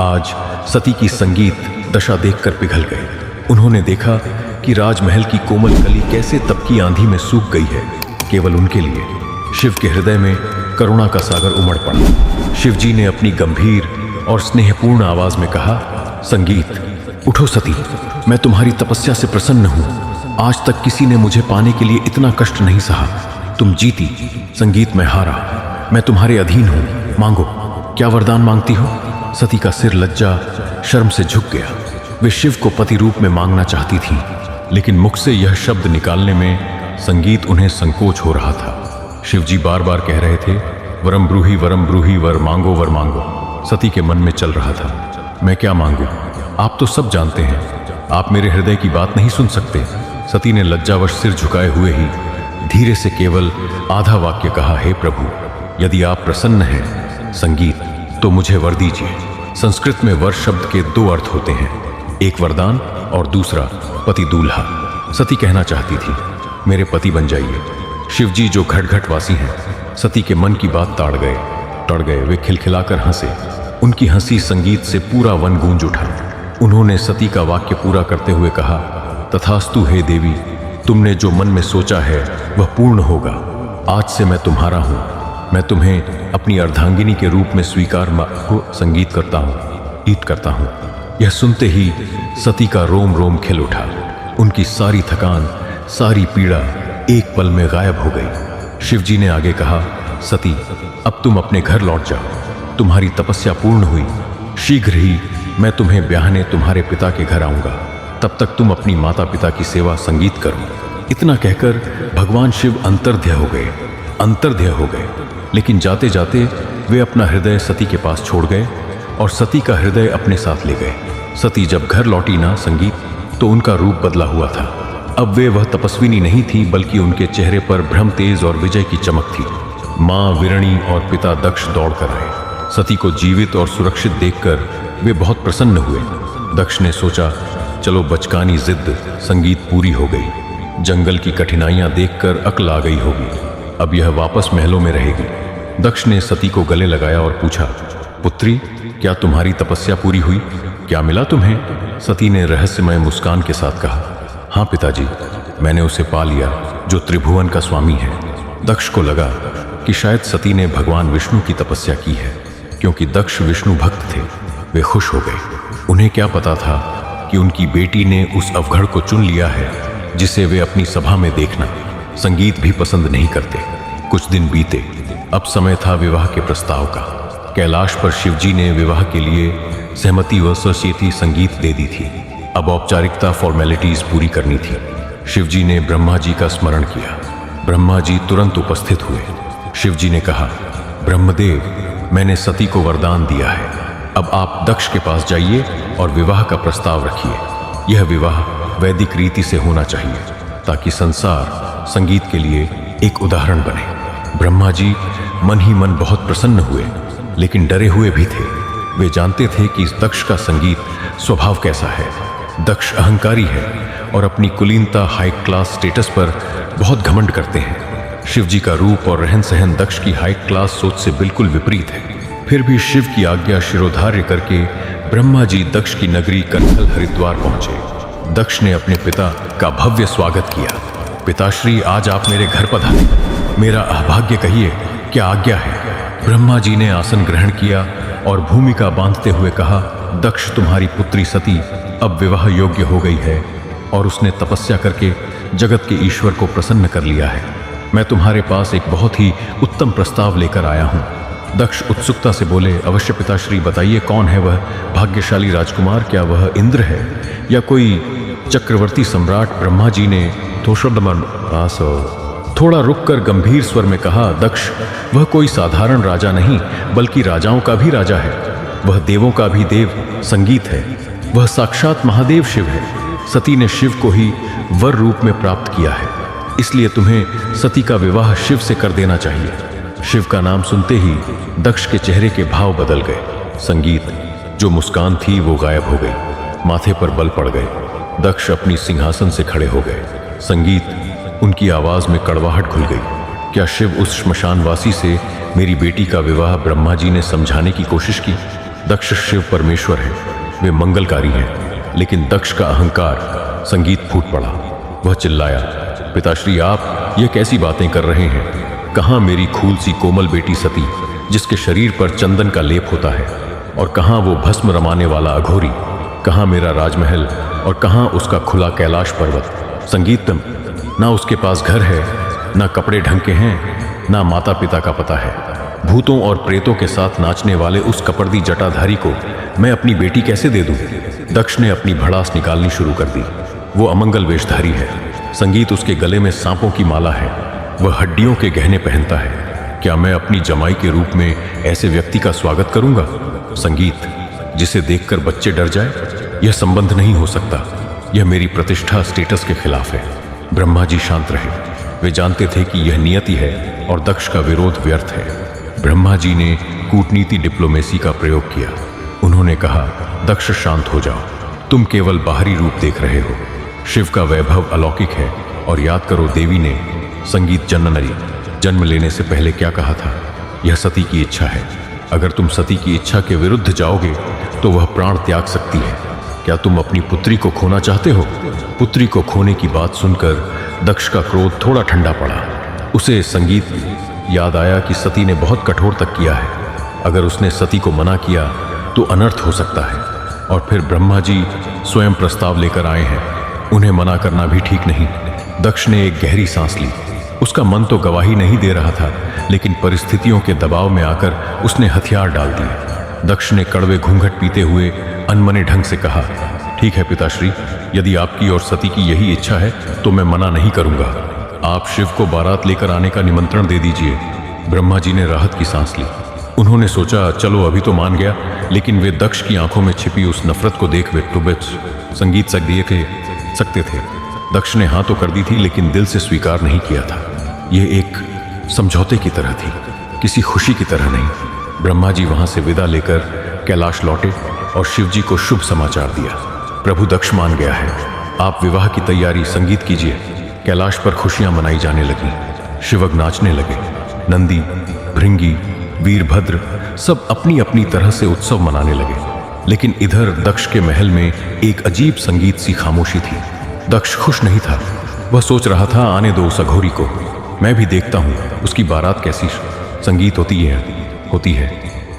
आज सती की संगीत दशा देखकर पिघल गए। उन्होंने देखा कि राजमहल की कोमल कली कैसे तप की आंधी में सूख गई है, केवल उनके लिए। शिव के हृदय में करुणा का सागर उमड़ पड़ा। शिवजी ने अपनी गंभीर और स्नेहपूर्ण आवाज में कहा, संगीत, उठो सती, मैं तुम्हारी तपस्या से प्रसन्न हूं। आज तक किसी ने मुझे पाने के लिए इतना कष्ट नहीं सहा। तुम जीती, संगीत मैं हारा। मैं तुम्हारे अधीन हूं, मांगो, क्या वरदान मांगती हो? सती का सिर लज्जा शर्म से झुक गया। वे शिव को पति रूप में मांगना चाहती थी, लेकिन मुख से यह शब्द निकालने में संगीत उन्हें संकोच हो रहा था। शिवजी बार बार कह रहे थे, वरम ब्रूही वर मांगो, वर मांगो। सती के मन में चल रहा था, मैं क्या मांगू? आप तो सब जानते हैं, आप मेरे हृदय की बात नहीं सुन सकते। सती ने लज्जावश सिर झुकाए हुए ही धीरे से केवल आधा वाक्य कहा, हे प्रभु, यदि आप प्रसन्न हैं संगीत, तो मुझे वर दीजिए। संस्कृत में वर शब्द के दो अर्थ होते हैं, एक वरदान और दूसरा पति दूल्हा। सती कहना चाहती थी, मेरे पति बन जाइए। शिवजी जो घटघट वासी हैं, सती के मन की बात ताड़ गए। वे खिलखिलाकर हंसे। उनकी हंसी संगीत से पूरा वन गूंज उठा। उन्होंने सती का वाक्य पूरा करते हुए कहा, तथास्तु हे देवी, तुमने जो मन में सोचा है वह पूर्ण होगा। आज से मैं तुम्हारा हूँ। मैं तुम्हें अपनी अर्धांगिनी के रूप में स्वीकार संगीत करता हूँ। यह सुनते ही सती का रोम रोम खिल उठा। उनकी सारी थकान, सारी पीड़ा एक पल में गायब हो गई। शिवजी ने आगे कहा, सती, अब तुम अपने घर लौट जाओ। तुम्हारी तपस्या पूर्ण हुई। शीघ्र ही मैं तुम्हें ब्याहने तुम्हारे पिता के घर आऊंगा। तब तक तुम अपनी माता पिता की सेवा संगीत करो। इतना कहकर भगवान शिव अंतर्ध्य हो गए। लेकिन जाते जाते वे अपना हृदय सती के पास छोड़ गए और सती का हृदय अपने साथ ले गए। सती जब घर लौटी ना संगीत, तो उनका रूप बदला हुआ था। अब वे वह तपस्विनी नहीं थी, बल्कि उनके चेहरे पर भ्रम तेज और विजय की चमक थी। माँ विरणी और पिता दक्ष दौड़कर आए। सती को जीवित और सुरक्षित देखकर वे बहुत प्रसन्न हुए। दक्ष ने सोचा, चलो बचकानी जिद संगीत पूरी हो गई। जंगल की कठिनाइयां देखकर अक्ल आ गई होगी, अब यह वापस महलों में रहेगी। दक्ष ने सती को गले लगाया और पूछा, पुत्री, क्या तुम्हारी तपस्या पूरी हुई? क्या मिला तुम्हें? सती ने रहस्यमय मुस्कान के साथ कहा, हाँ पिताजी, मैंने उसे पा लिया जो त्रिभुवन का स्वामी है। दक्ष को लगा कि शायद सती ने भगवान विष्णु की तपस्या की है, क्योंकि दक्ष विष्णु भक्त थे। वे खुश हो गए। उन्हें क्या पता था कि उनकी बेटी ने उस अवघड़ को चुन लिया है जिसे वे अपनी सभा में देखना संगीत भी पसंद नहीं करते। कुछ दिन बीते, अब समय था विवाह के प्रस्ताव का। कैलाश पर शिवजी ने विवाह के लिए सहमति व सचेती संगीत दे दी थी। अब औपचारिकता फॉर्मेलिटीज पूरी करनी थी। शिवजी ने ब्रह्मा जी का स्मरण किया। ब्रह्मा जी तुरंत उपस्थित हुए। शिवजी ने कहा, ब्रह्मदेव, मैंने सती को वरदान दिया है, अब आप दक्ष के पास जाइए और विवाह का प्रस्ताव रखिए। यह विवाह वैदिक रीति से होना चाहिए ताकि संसार संगीत के लिए एक उदाहरण बने। ब्रह्मा जी मन ही मन बहुत प्रसन्न हुए, लेकिन डरे हुए भी थे। वे जानते थे कि इस दक्ष का संगीत स्वभाव कैसा है। दक्ष अहंकारी है और अपनी कुलीनता हाई क्लास स्टेटस पर बहुत घमंड करते हैं। शिवजी का रूप और रहन सहन दक्ष की हाई क्लास सोच से बिल्कुल विपरीत है। फिर भी शिव की आज्ञा शिरोधार्य करके ब्रह्मा जी दक्ष की नगरी कनखल हरिद्वार पहुंचे। दक्ष ने अपने पिता का भव्य स्वागत किया। पिताश्री, आज आप मेरे घर पधारे, मेरा अभाग्य कहिए, क्या आज्ञा है? ब्रह्मा जी ने आसन ग्रहण किया और भूमिका बांधते हुए कहा, दक्ष, तुम्हारी पुत्री सती अब विवाह योग्य हो गई है और उसने तपस्या करके जगत के ईश्वर को प्रसन्न कर लिया है। मैं तुम्हारे पास एक बहुत ही उत्तम प्रस्ताव लेकर आया हूँ। दक्ष उत्सुकता से बोले, अवश्य पिताश्री, बताइए कौन है वह भाग्यशाली राजकुमार? क्या वह इंद्र है या कोई चक्रवर्ती सम्राट? ब्रह्मा जी ने थोड़ा रुककर गंभीर स्वर में कहा, दक्ष, वह कोई साधारण राजा नहीं बल्कि राजाओं का भी राजा है। वह देवों का भी देव संगीत है। वह साक्षात महादेव शिव है। सती ने शिव को ही वर रूप में प्राप्त किया है, इसलिए तुम्हें सती का विवाह शिव से कर देना चाहिए। शिव का नाम सुनते ही दक्ष के चेहरे के भाव बदल गए। संगीत, जो मुस्कान थी वो गायब हो गई। माथे पर बल पड़ गए। दक्ष अपनी सिंहासन से खड़े हो गए। संगीत, उनकी आवाज में कड़वाहट घुल गई। क्या शिव उस श्मशानवासी से मेरी बेटी का विवाह? ब्रह्मा जी ने समझाने की कोशिश की। दक्ष, शिव परमेश्वर है, वे मंगलकारी हैं, लेकिन दक्ष का अहंकार। संगीत फूट पड़ा। वह चिल्लाया, पिताश्री, आप ये कैसी बातें कर रहे हैं? कहाँ मेरी खूल सी कोमल बेटी सती, जिसके शरीर पर चंदन का लेप होता है, और कहाँ वो भस्म रमाने वाला अघोरी? कहाँ मेरा राजमहल और कहाँ उसका खुला कैलाश पर्वत? संगीतम, ना उसके पास घर है, ना कपड़े ढंग के हैं, ना माता पिता का पता है। भूतों और प्रेतों के साथ नाचने वाले उस कपड़दी जटाधारी को मैं अपनी बेटी कैसे दे दूं? दक्ष ने अपनी भड़ास निकालनी शुरू कर दी। वो अमंगल वेशधारी है। संगीत, उसके गले में सांपों की माला है। वह हड्डियों के गहने पहनता है। क्या मैं अपनी जमाई के रूप में ऐसे व्यक्ति का स्वागत करूंगा? संगीत, जिसे देखकर बच्चे डर जाए, यह संबंध नहीं हो सकता। यह मेरी प्रतिष्ठा स्टेटस के खिलाफ है। ब्रह्मा जी शांत रहे। वे जानते थे कि यह नियति है और दक्ष का विरोध व्यर्थ है। ब्रह्मा जी ने कूटनीति डिप्लोमेसी का प्रयोग किया। उन्होंने कहा, दक्ष, शांत हो जाओ, तुम केवल बाहरी रूप देख रहे हो। शिव का वैभव अलौकिक है। और याद करो, देवी ने संगीत जननरी जन्म लेने से पहले क्या कहा था? यह सती की इच्छा है। अगर तुम सती की इच्छा के विरुद्ध जाओगे तो वह प्राण त्याग सकती है। क्या तुम अपनी पुत्री को खोना चाहते हो? पुत्री को खोने की बात सुनकर दक्ष का क्रोध थोड़ा ठंडा पड़ा। उसे संगीत याद आया कि सती ने बहुत कठोर तक किया है। अगर उसने सती को मना किया तो अनर्थ हो सकता है। और फिर ब्रह्मा जी स्वयं प्रस्ताव लेकर आए हैं, उन्हें मना करना भी ठीक नहीं। दक्ष ने एक गहरी सांस ली। उसका मन तो गवाही नहीं दे रहा था, लेकिन परिस्थितियों के दबाव में आकर उसने हथियार डाल दिए। दक्ष ने कड़वे घूंघट पीते हुए अनमने ढंग से कहा, ठीक है पिताश्री, यदि आपकी और सती की यही इच्छा है तो मैं मना नहीं करूंगा। आप शिव को बारात लेकर आने का निमंत्रण दे दीजिए। ब्रह्मा जी ने राहत की सांस ली। उन्होंने सोचा, चलो अभी तो मान गया, लेकिन वे दक्ष की आंखों में छिपी उस नफरत को देख वे संगीत सकते थे। दक्ष ने हाँ तो कर दी थी, लेकिन दिल से स्वीकार नहीं किया था। यह एक समझौते की तरह थी, किसी खुशी की तरह नहीं। ब्रह्मा जी वहां से विदा लेकर कैलाश लौटे और शिवजी को शुभ समाचार दिया। प्रभु दक्ष मान गया है। आप विवाह की तैयारी संगीत कीजिए। कैलाश पर खुशियां मनाई जाने लगी। शिवक नाचने लगे। नंदी, भृंगी, वीरभद्र सब अपनी अपनी तरह से उत्सव मनाने लगे। लेकिन इधर दक्ष के महल में एक अजीब संगीत सी खामोशी थी। दक्ष खुश नहीं था। वह सोच रहा था, आने दो उस अघोरी को, मैं भी देखता हूँ उसकी बारात कैसी संगीत होती है।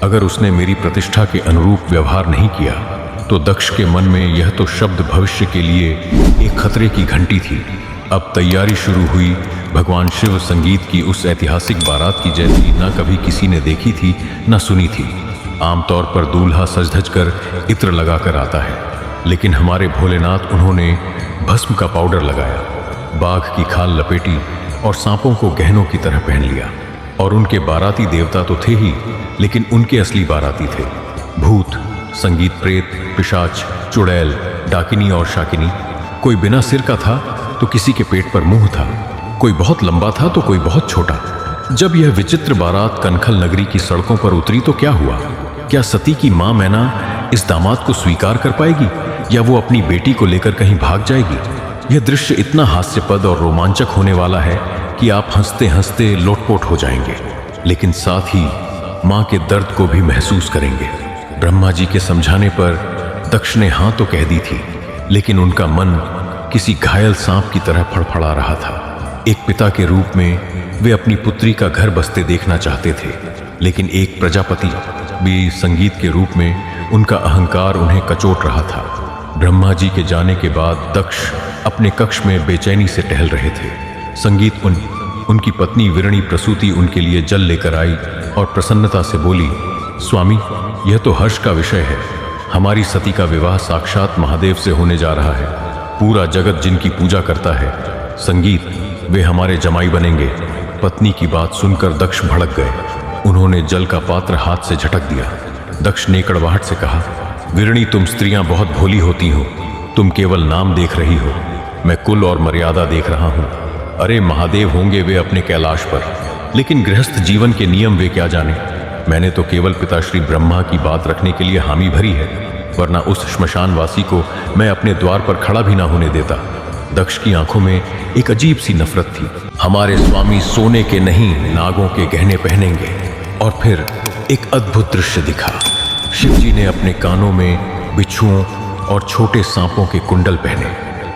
अगर उसने मेरी प्रतिष्ठा के अनुरूप व्यवहार नहीं किया तो दक्ष के मन में यह तो शब्द भविष्य के लिए एक खतरे की घंटी थी। अब तैयारी शुरू हुई। भगवान शिव संगीत की उस ऐतिहासिक बारात की जैसी न कभी किसी ने देखी थी न सुनी थी। आमतौर पर दूल्हा सज धज कर इत्र लगाकर आता है, लेकिन हमारे भोलेनाथ उन्होंने भस्म का पाउडर लगाया, बाघ की खाल लपेटी और सांपों को गहनों की तरह पहन लिया। और उनके बाराती देवता तो थे ही, लेकिन उनके असली बाराती थे भूत, संगीत प्रेत, पिशाच, चुड़ैल, डाकिनी और शाकिनी। कोई बिना सिर का था तो किसी के पेट पर मुंह था, कोई बहुत लंबा था तो कोई बहुत छोटा। जब यह विचित्र बारात कनखल नगरी की सड़कों पर उतरी तो क्या हुआ? क्या सती की मां मैना इस दामाद को स्वीकार कर पाएगी या वो अपनी बेटी को लेकर कहीं भाग जाएगी? यह दृश्य इतना हास्यपद और रोमांचक होने वाला है कि आप हंसते हंसते लोटपोट हो जाएंगे, लेकिन साथ ही मां के दर्द को भी महसूस करेंगे। ब्रह्मा जी के समझाने पर दक्ष ने हाँ तो कह दी थी, लेकिन उनका मन किसी घायल सांप की तरह फड़फड़ा रहा था। एक पिता के रूप में वे अपनी पुत्री का घर बसते देखना चाहते थे, लेकिन एक प्रजापति भी संगीत के रूप में उनका अहंकार उन्हें कचोट रहा था। ब्रह्मा जी के जाने के बाद दक्ष अपने कक्ष में बेचैनी से टहल रहे थे। संगीत उनकी पत्नी विरणी प्रसूति उनके लिए जल लेकर आई और प्रसन्नता से बोली, स्वामी, यह तो हर्ष का विषय है। हमारी सती का विवाह साक्षात महादेव से होने जा रहा है। पूरा जगत जिनकी पूजा करता है, संगीत, वे हमारे जमाई बनेंगे। पत्नी की बात सुनकर दक्ष भड़क गए। उन्होंने जल का पात्र हाथ से झटक दिया। दक्ष ने कड़वाहट से कहा, विरणी, तुम स्त्रियां बहुत भोली होती हो। तुम केवल नाम देख रही हो, मैं कुल और मर्यादा देख रहा हूं। अरे महादेव होंगे वे अपने कैलाश पर, लेकिन गृहस्थ जीवन के नियम वे क्या जाने। मैंने तो केवल पिताश्री ब्रह्मा की बात रखने के लिए हामी भरी है, वरना उस श्मशानवासी को मैं अपने द्वार पर खड़ा भी ना होने देता। दक्ष की आंखों में एक अजीब सी नफरत थी। हमारे स्वामी सोने के नहीं नागों के गहने पहनेंगे। और फिर एक अद्भुत दृश्य दिखा। शिवजी ने अपने कानों में बिच्छुओं और छोटे सांपों के कुंडल पहने,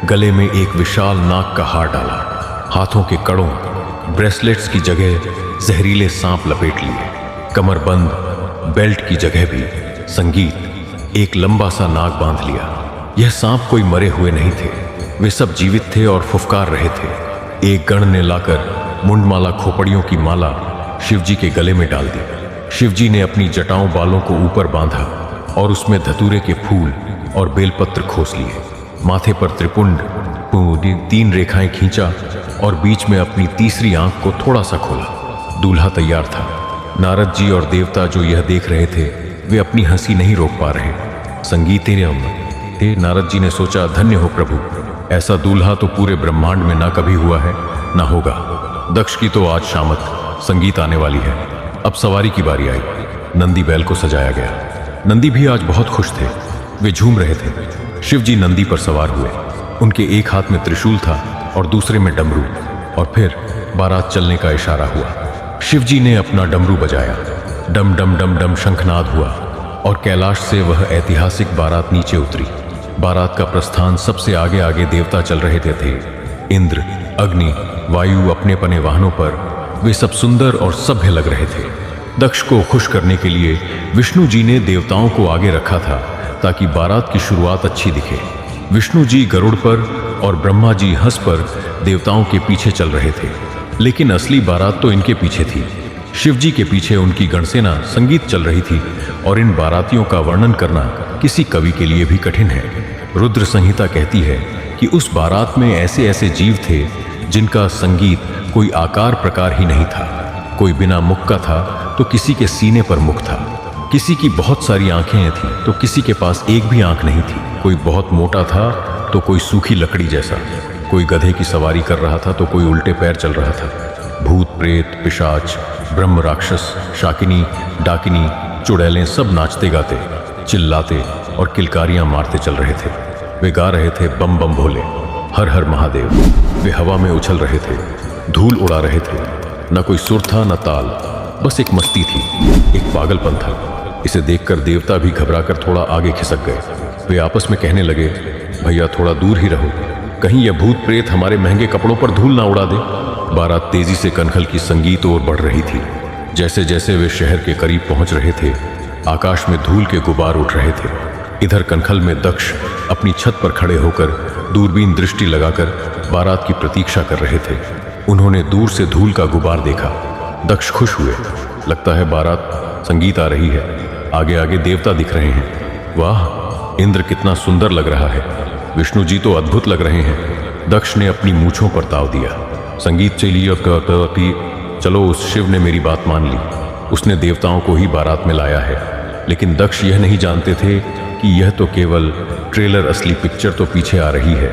गले में एक विशाल नाग का हार डाला, हाथों के कड़ों ब्रेसलेट्स की जगह जहरीले सांप लपेट लिए, कमरबंद बेल्ट की जगह भी संगीत एक लंबा सा नाग बांध लिया। यह सांप कोई मरे हुए नहीं थे, वे सब जीवित थे और फुफकार रहे थे। एक गण ने लाकर मुंडमाला खोपड़ियों की माला शिवजी के गले में डाल दी। शिवजी ने अपनी जटाओं बालों को ऊपर बांधा और उसमें धतूरे के फूल और बेलपत्र खोस लिए। माथे पर त्रिपुंड 3 रेखाएं खींचा और बीच में अपनी तीसरी आंख को थोड़ा सा खोला। दूल्हा तैयार था। नारद जी और देवता जो यह देख रहे थे, वे अपनी हंसी नहीं रोक पा रहे। संगीत थे। नारद जी ने सोचा, धन्य हो प्रभु, ऐसा दूल्हा तो पूरे ब्रह्मांड में ना कभी हुआ है ना होगा। दक्ष की तो आज शामत संगीत आने वाली है। अब सवारी की बारी आई। नंदी बैल को सजाया गया। नंदी भी आज बहुत खुश थे, वे झूम रहे थे। शिवजी नंदी पर सवार हुए। उनके एक हाथ में त्रिशूल था और दूसरे में डमरू, और फिर बारात चलने का इशारा हुआ। शिवजी ने अपना डमरू बजाया। डम डम डम डम शंखनाद हुआ और कैलाश से वह ऐतिहासिक बारात नीचे उतरी। बारात का प्रस्थान सबसे आगे आगे देवता चल रहे थे। इंद्र, अग्नि, वायु अपने अपने वाहनों पर, वे सब सुंदर और सभ्य लग रहे थे। दक्ष को खुश करने के लिए विष्णु जी ने देवताओं को आगे रखा था ताकि बारात की शुरुआत अच्छी दिखे। विष्णु जी गरुड़ पर और ब्रह्मा जी हंस पर देवताओं के पीछे चल रहे थे, लेकिन असली बारात तो इनके पीछे थी। शिवजी के पीछे उनकी गणसेना संगीत चल रही थी, और इन बारातियों का वर्णन करना किसी कवि के लिए भी कठिन है। रुद्र संहिता कहती है कि उस बारात में ऐसे ऐसे जीव थे जिनका संगीत कोई आकार प्रकार ही नहीं था। कोई बिना मुख का था तो किसी के सीने पर मुख था, किसी की बहुत सारी आंखें थीं तो किसी के पास एक भी आंख नहीं थी। कोई बहुत मोटा था तो कोई सूखी लकड़ी जैसा, कोई गधे की सवारी कर रहा था तो कोई उल्टे पैर चल रहा था। भूत प्रेत, पिशाच, ब्रह्म, राक्षस, शाकिनी, डाकिनी, चुड़ैलें सब नाचते गाते, चिल्लाते और किलकारियां मारते चल रहे थे। वे गा रहे थे बम बम भोले, हर हर महादेव। वे हवा में उछल रहे थे, धूल उड़ा रहे थे। न कोई सुर था न ताल, बस एक मस्ती थी, एक पागलपन था। इसे देखकर देवता भी घबराकर थोड़ा आगे खिसक गए। वे आपस में कहने लगे, भैया थोड़ा दूर ही रहो, कहीं यह भूत प्रेत हमारे महंगे कपड़ों पर धूल ना उड़ा दे। बारात तेजी से कनखल की संगीत ओर बढ़ रही थी। जैसे जैसे वे शहर के करीब पहुंच रहे थे, आकाश में धूल के गुबार उठ रहे थे। इधर कनखल में दक्ष अपनी छत पर खड़े होकर दूरबीन दृष्टि लगाकर बारात की प्रतीक्षा कर रहे थे। उन्होंने दूर से धूल का गुबार देखा। दक्ष खुश हुए, लगता है बारात संगीत आ रही है। आगे आगे देवता दिख रहे हैं। वाह, इंद्र कितना सुंदर लग रहा है, विष्णु जी तो अद्भुत लग रहे हैं। दक्ष ने अपनी मूंछों पर ताव दिया। संगीत चलिए, चलो, उस शिव ने मेरी बात मान ली, उसने देवताओं को ही बारात में लाया है। लेकिन दक्ष यह नहीं जानते थे कि यह तो केवल ट्रेलर, असली पिक्चर तो पीछे आ रही है।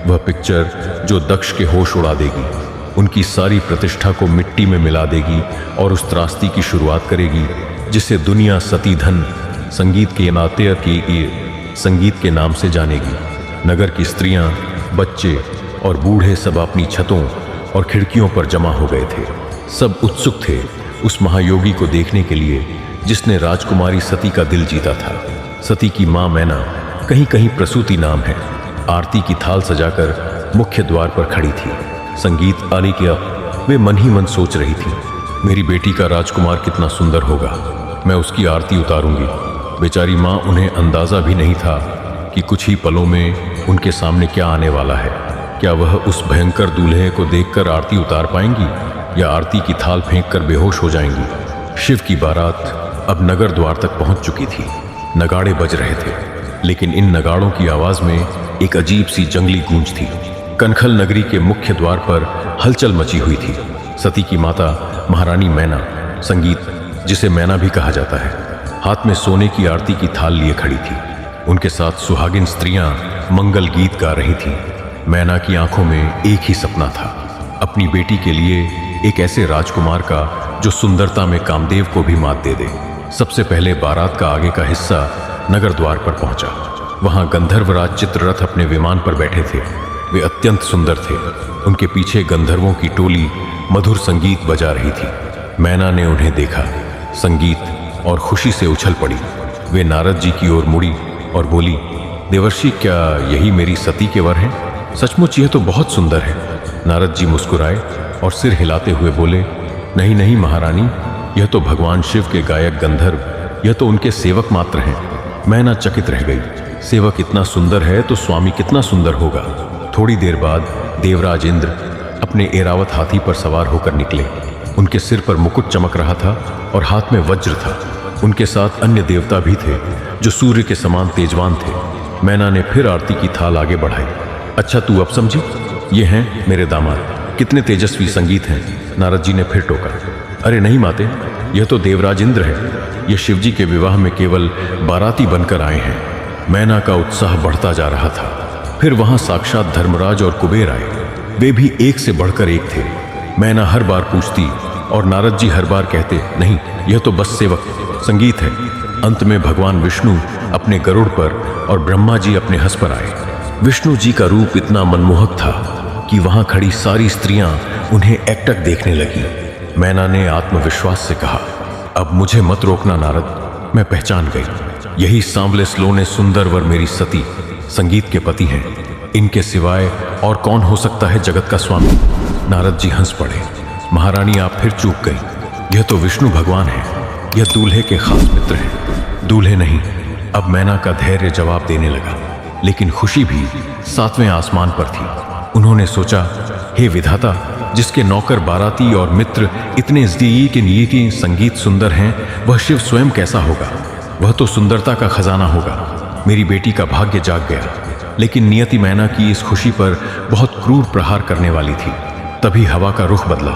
वह पिक्चर जो दक्ष के होश उड़ा देगी, उनकी सारी प्रतिष्ठा को मिट्टी में मिला देगी और उस त्रासदी की शुरुआत करेगी जिसे दुनिया सती धन संगीत के नाते की संगीत के नाम से जानेगी। नगर की स्त्रियां, बच्चे और बूढ़े सब अपनी छतों और खिड़कियों पर जमा हो गए थे। सब उत्सुक थे उस महायोगी को देखने के लिए जिसने राजकुमारी सती का दिल जीता था। सती की मां मैना, कहीं कहीं प्रसूति नाम है, आरती की थाल सजाकर मुख्य द्वार पर खड़ी थी। संगीत आने की वे मन ही मन सोच रही थी, मेरी बेटी का राजकुमार कितना सुंदर होगा, मैं उसकी आरती उतारूंगी। बेचारी माँ, उन्हें अंदाजा भी नहीं था कि कुछ ही पलों में उनके सामने क्या आने वाला है। क्या वह उस भयंकर दूल्हे को देखकर आरती उतार पाएंगी या आरती की थाल फेंककर बेहोश हो जाएंगी। शिव की बारात अब नगर द्वार तक पहुंच चुकी थी। नगाड़े बज रहे थे, लेकिन इन नगाड़ों की आवाज में एक अजीब सी जंगली गूंज थी। कनखल नगरी के मुख्य द्वार पर हलचल मची हुई थी। सती की माता महारानी मैना, संगीत जिसे मैना भी कहा जाता है, हाथ में सोने की आरती की थाल लिए खड़ी थी। उनके साथ सुहागिन स्त्रियां मंगल गीत गा रही थीं। मैना की आंखों में एक ही सपना था, अपनी बेटी के लिए एक ऐसे राजकुमार का जो सुंदरता में कामदेव को भी मात दे दे। सबसे पहले बारात का आगे का हिस्सा नगर द्वार पर पहुंचा। वहां गंधर्वराज चित्ररथ अपने विमान पर बैठे थे। वे अत्यंत सुंदर थे। उनके पीछे गंधर्वों की टोली मधुर संगीत बजा रही थी। मैना ने उन्हें देखा, संगीत और खुशी से उछल पड़ी। वे नारद जी की ओर मुड़ी और बोली, देवर्षि, क्या यही मेरी सती के वर हैं? सचमुच यह तो बहुत सुंदर है। नारद जी मुस्कुराए और सिर हिलाते हुए बोले, नहीं नहीं महारानी, यह तो भगवान शिव के गायक गंधर्व, यह तो उनके सेवक मात्र हैं। मैना चकित रह गई। सेवक इतना सुंदर है तो स्वामी कितना सुंदर होगा। थोड़ी देर बाद देवराज इंद्र अपने एरावत हाथी पर सवार होकर निकले। उनके सिर पर मुकुट चमक रहा था और हाथ में वज्र था। उनके साथ अन्य देवता भी थे जो सूर्य के समान तेजवान थे। मैना ने फिर आरती की थाल आगे बढ़ाई। अच्छा, तू अब समझी, ये हैं मेरे दामाद, कितने तेजस्वी संगीत हैं। नारद जी ने फिर टोका, अरे नहीं माते, यह तो देवराज इंद्र है। यह शिवजी के विवाह में केवल बाराती बनकर आए हैं। मैना का उत्साह बढ़ता जा रहा था। फिर वहां साक्षात धर्मराज और कुबेर आए। वे भी एक से बढ़कर एक थे। मैना हर बार पूछती और नारद जी हर बार कहते, नहीं, यह तो बस सेवक संगीत है। अंत में भगवान विष्णु अपने गरुड़ पर और ब्रह्मा जी अपने हंस पर आए। विष्णु जी का रूप इतना मनमोहक था कि वहां खड़ी सारी स्त्रियां उन्हें एकटक देखने लगी। मैना ने आत्मविश्वास से कहा, अब मुझे मत रोकना नारद, मैं पहचान गई। यही सांवले सलोने सुंदर वर मेरी सती संगीत के पति हैं। इनके सिवाय और कौन हो सकता है जगत का स्वामी। नारद जी हंस पड़े, महारानी आप फिर चूक गई। यह तो विष्णु भगवान है, यह दूल्हे के खास मित्र हैं। दूल्हे नहीं। अब मैना का धैर्य जवाब देने लगा, लेकिन खुशी भी 7वें आसमान पर थी। उन्होंने सोचा, हे विधाता, जिसके नौकर बाराती और मित्र इतने के संगीत सुंदर हैं, वह शिव स्वयं कैसा होगा। वह तो सुंदरता का खजाना होगा। मेरी बेटी का भाग्य जाग गया। लेकिन नियति मैना की इस खुशी पर बहुत क्रूर प्रहार करने वाली थी। तभी हवा का रुख बदला।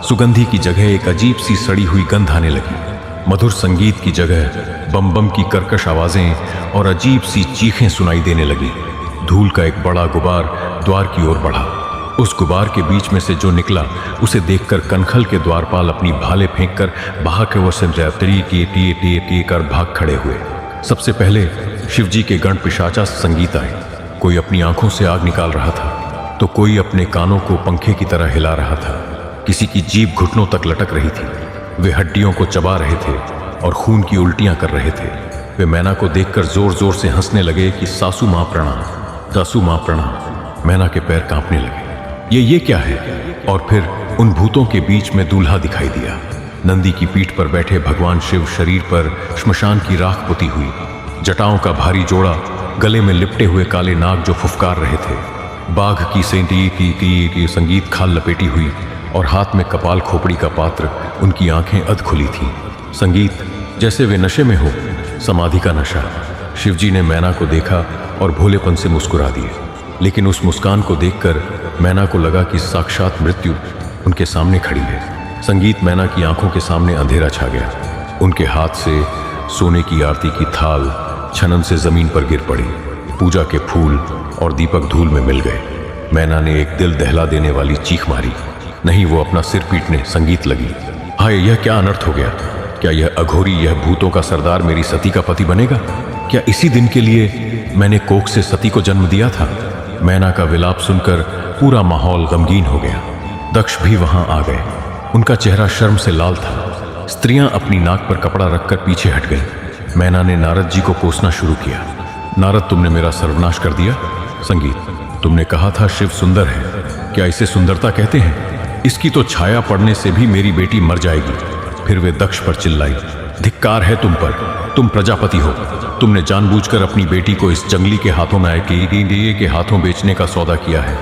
सुगंधी की जगह एक अजीब सी सड़ी हुई गंध आने लगी। मधुर संगीत की जगह बम बम की कर्कश आवाजें और अजीब सी चीखें सुनाई देने लगी। धूल का एक बड़ा गुबार द्वार की ओर बढ़ा। उस गुबार के बीच में से जो निकला, उसे देखकर कनखल के द्वारपाल अपनी भाले फेंककर बाहर की ओर से टी कर भाग खड़े हुए। सबसे पहले शिवजी के गण पिशाचा संगीत आए। कोई अपनी आंखों से आग निकाल रहा था तो कोई अपने कानों को पंखे की तरह हिला रहा था। किसी की जीभ घुटनों तक लटक रही थी। वे हड्डियों को चबा रहे थे और खून की उल्टियां कर रहे थे। वे मैना को देखकर जोर जोर से हंसने लगे कि सासू माँ प्रणाम, सासू माँ प्रणाम। मैना के पैर कांपने लगे। ये क्या है? और फिर उन भूतों के बीच में दूल्हा दिखाई दिया। नंदी की पीठ पर बैठे भगवान शिव, शरीर पर श्मशान की राख पुती हुई, जटाओं का भारी जोड़ा, गले में लिपटे हुए काले नाग जो फुफकार रहे थे, बाघ की सेंटी की संगीत खाल लपेटी हुई और हाथ में कपाल खोपड़ी का पात्र। उनकी आंखें अध खुली थीं। संगीत जैसे वे नशे में हो, समाधि का नशा। शिवजी ने मैना को देखा और भोलेपन से मुस्कुरा दिए, लेकिन उस मुस्कान को देखकर मैना को लगा कि साक्षात मृत्यु उनके सामने खड़ी है। संगीत मैना की आंखों के सामने अंधेरा छा गया। उनके हाथ से सोने की आरती की थाल छनन से जमीन पर गिर पड़ी। पूजा के फूल और दीपक धूल में मिल गए। मैना ने एक दिल दहला देने वाली चीख मारी। नहीं, वो अपना सिर पीटने संगीत लगी। हाय, यह क्या अनर्थ हो गया? क्या यह अघोरी, यह भूतों का सरदार मेरी सती का पति बनेगा? क्या इसी दिन के लिए मैंने कोख से सती को जन्म दिया था? मैना का विलाप सुनकर पूरा माहौल गमगीन हो गया। दक्ष भी वहां आ गए। उनका चेहरा शर्म से लाल था। स्त्रियां अपनी नाक पर कपड़ा रखकर पीछे हट गईं। मैना ने नारद जी को कोसना शुरू किया। नारद, तुमने मेरा सर्वनाश कर दिया। संगीत, तुमने कहा था शिव सुंदर है, क्या इसे सुंदरता कहते हैं? इसकी तो छाया पड़ने से भी मेरी बेटी मर जाएगी। फिर वे दक्ष पर चिल्लाई, धिक्कार है तुम पर, तुम प्रजापति हो। तुमने जानबूझकर अपनी बेटी को इस जंगली के हाथों में के हाथों बेचने का सौदा किया है।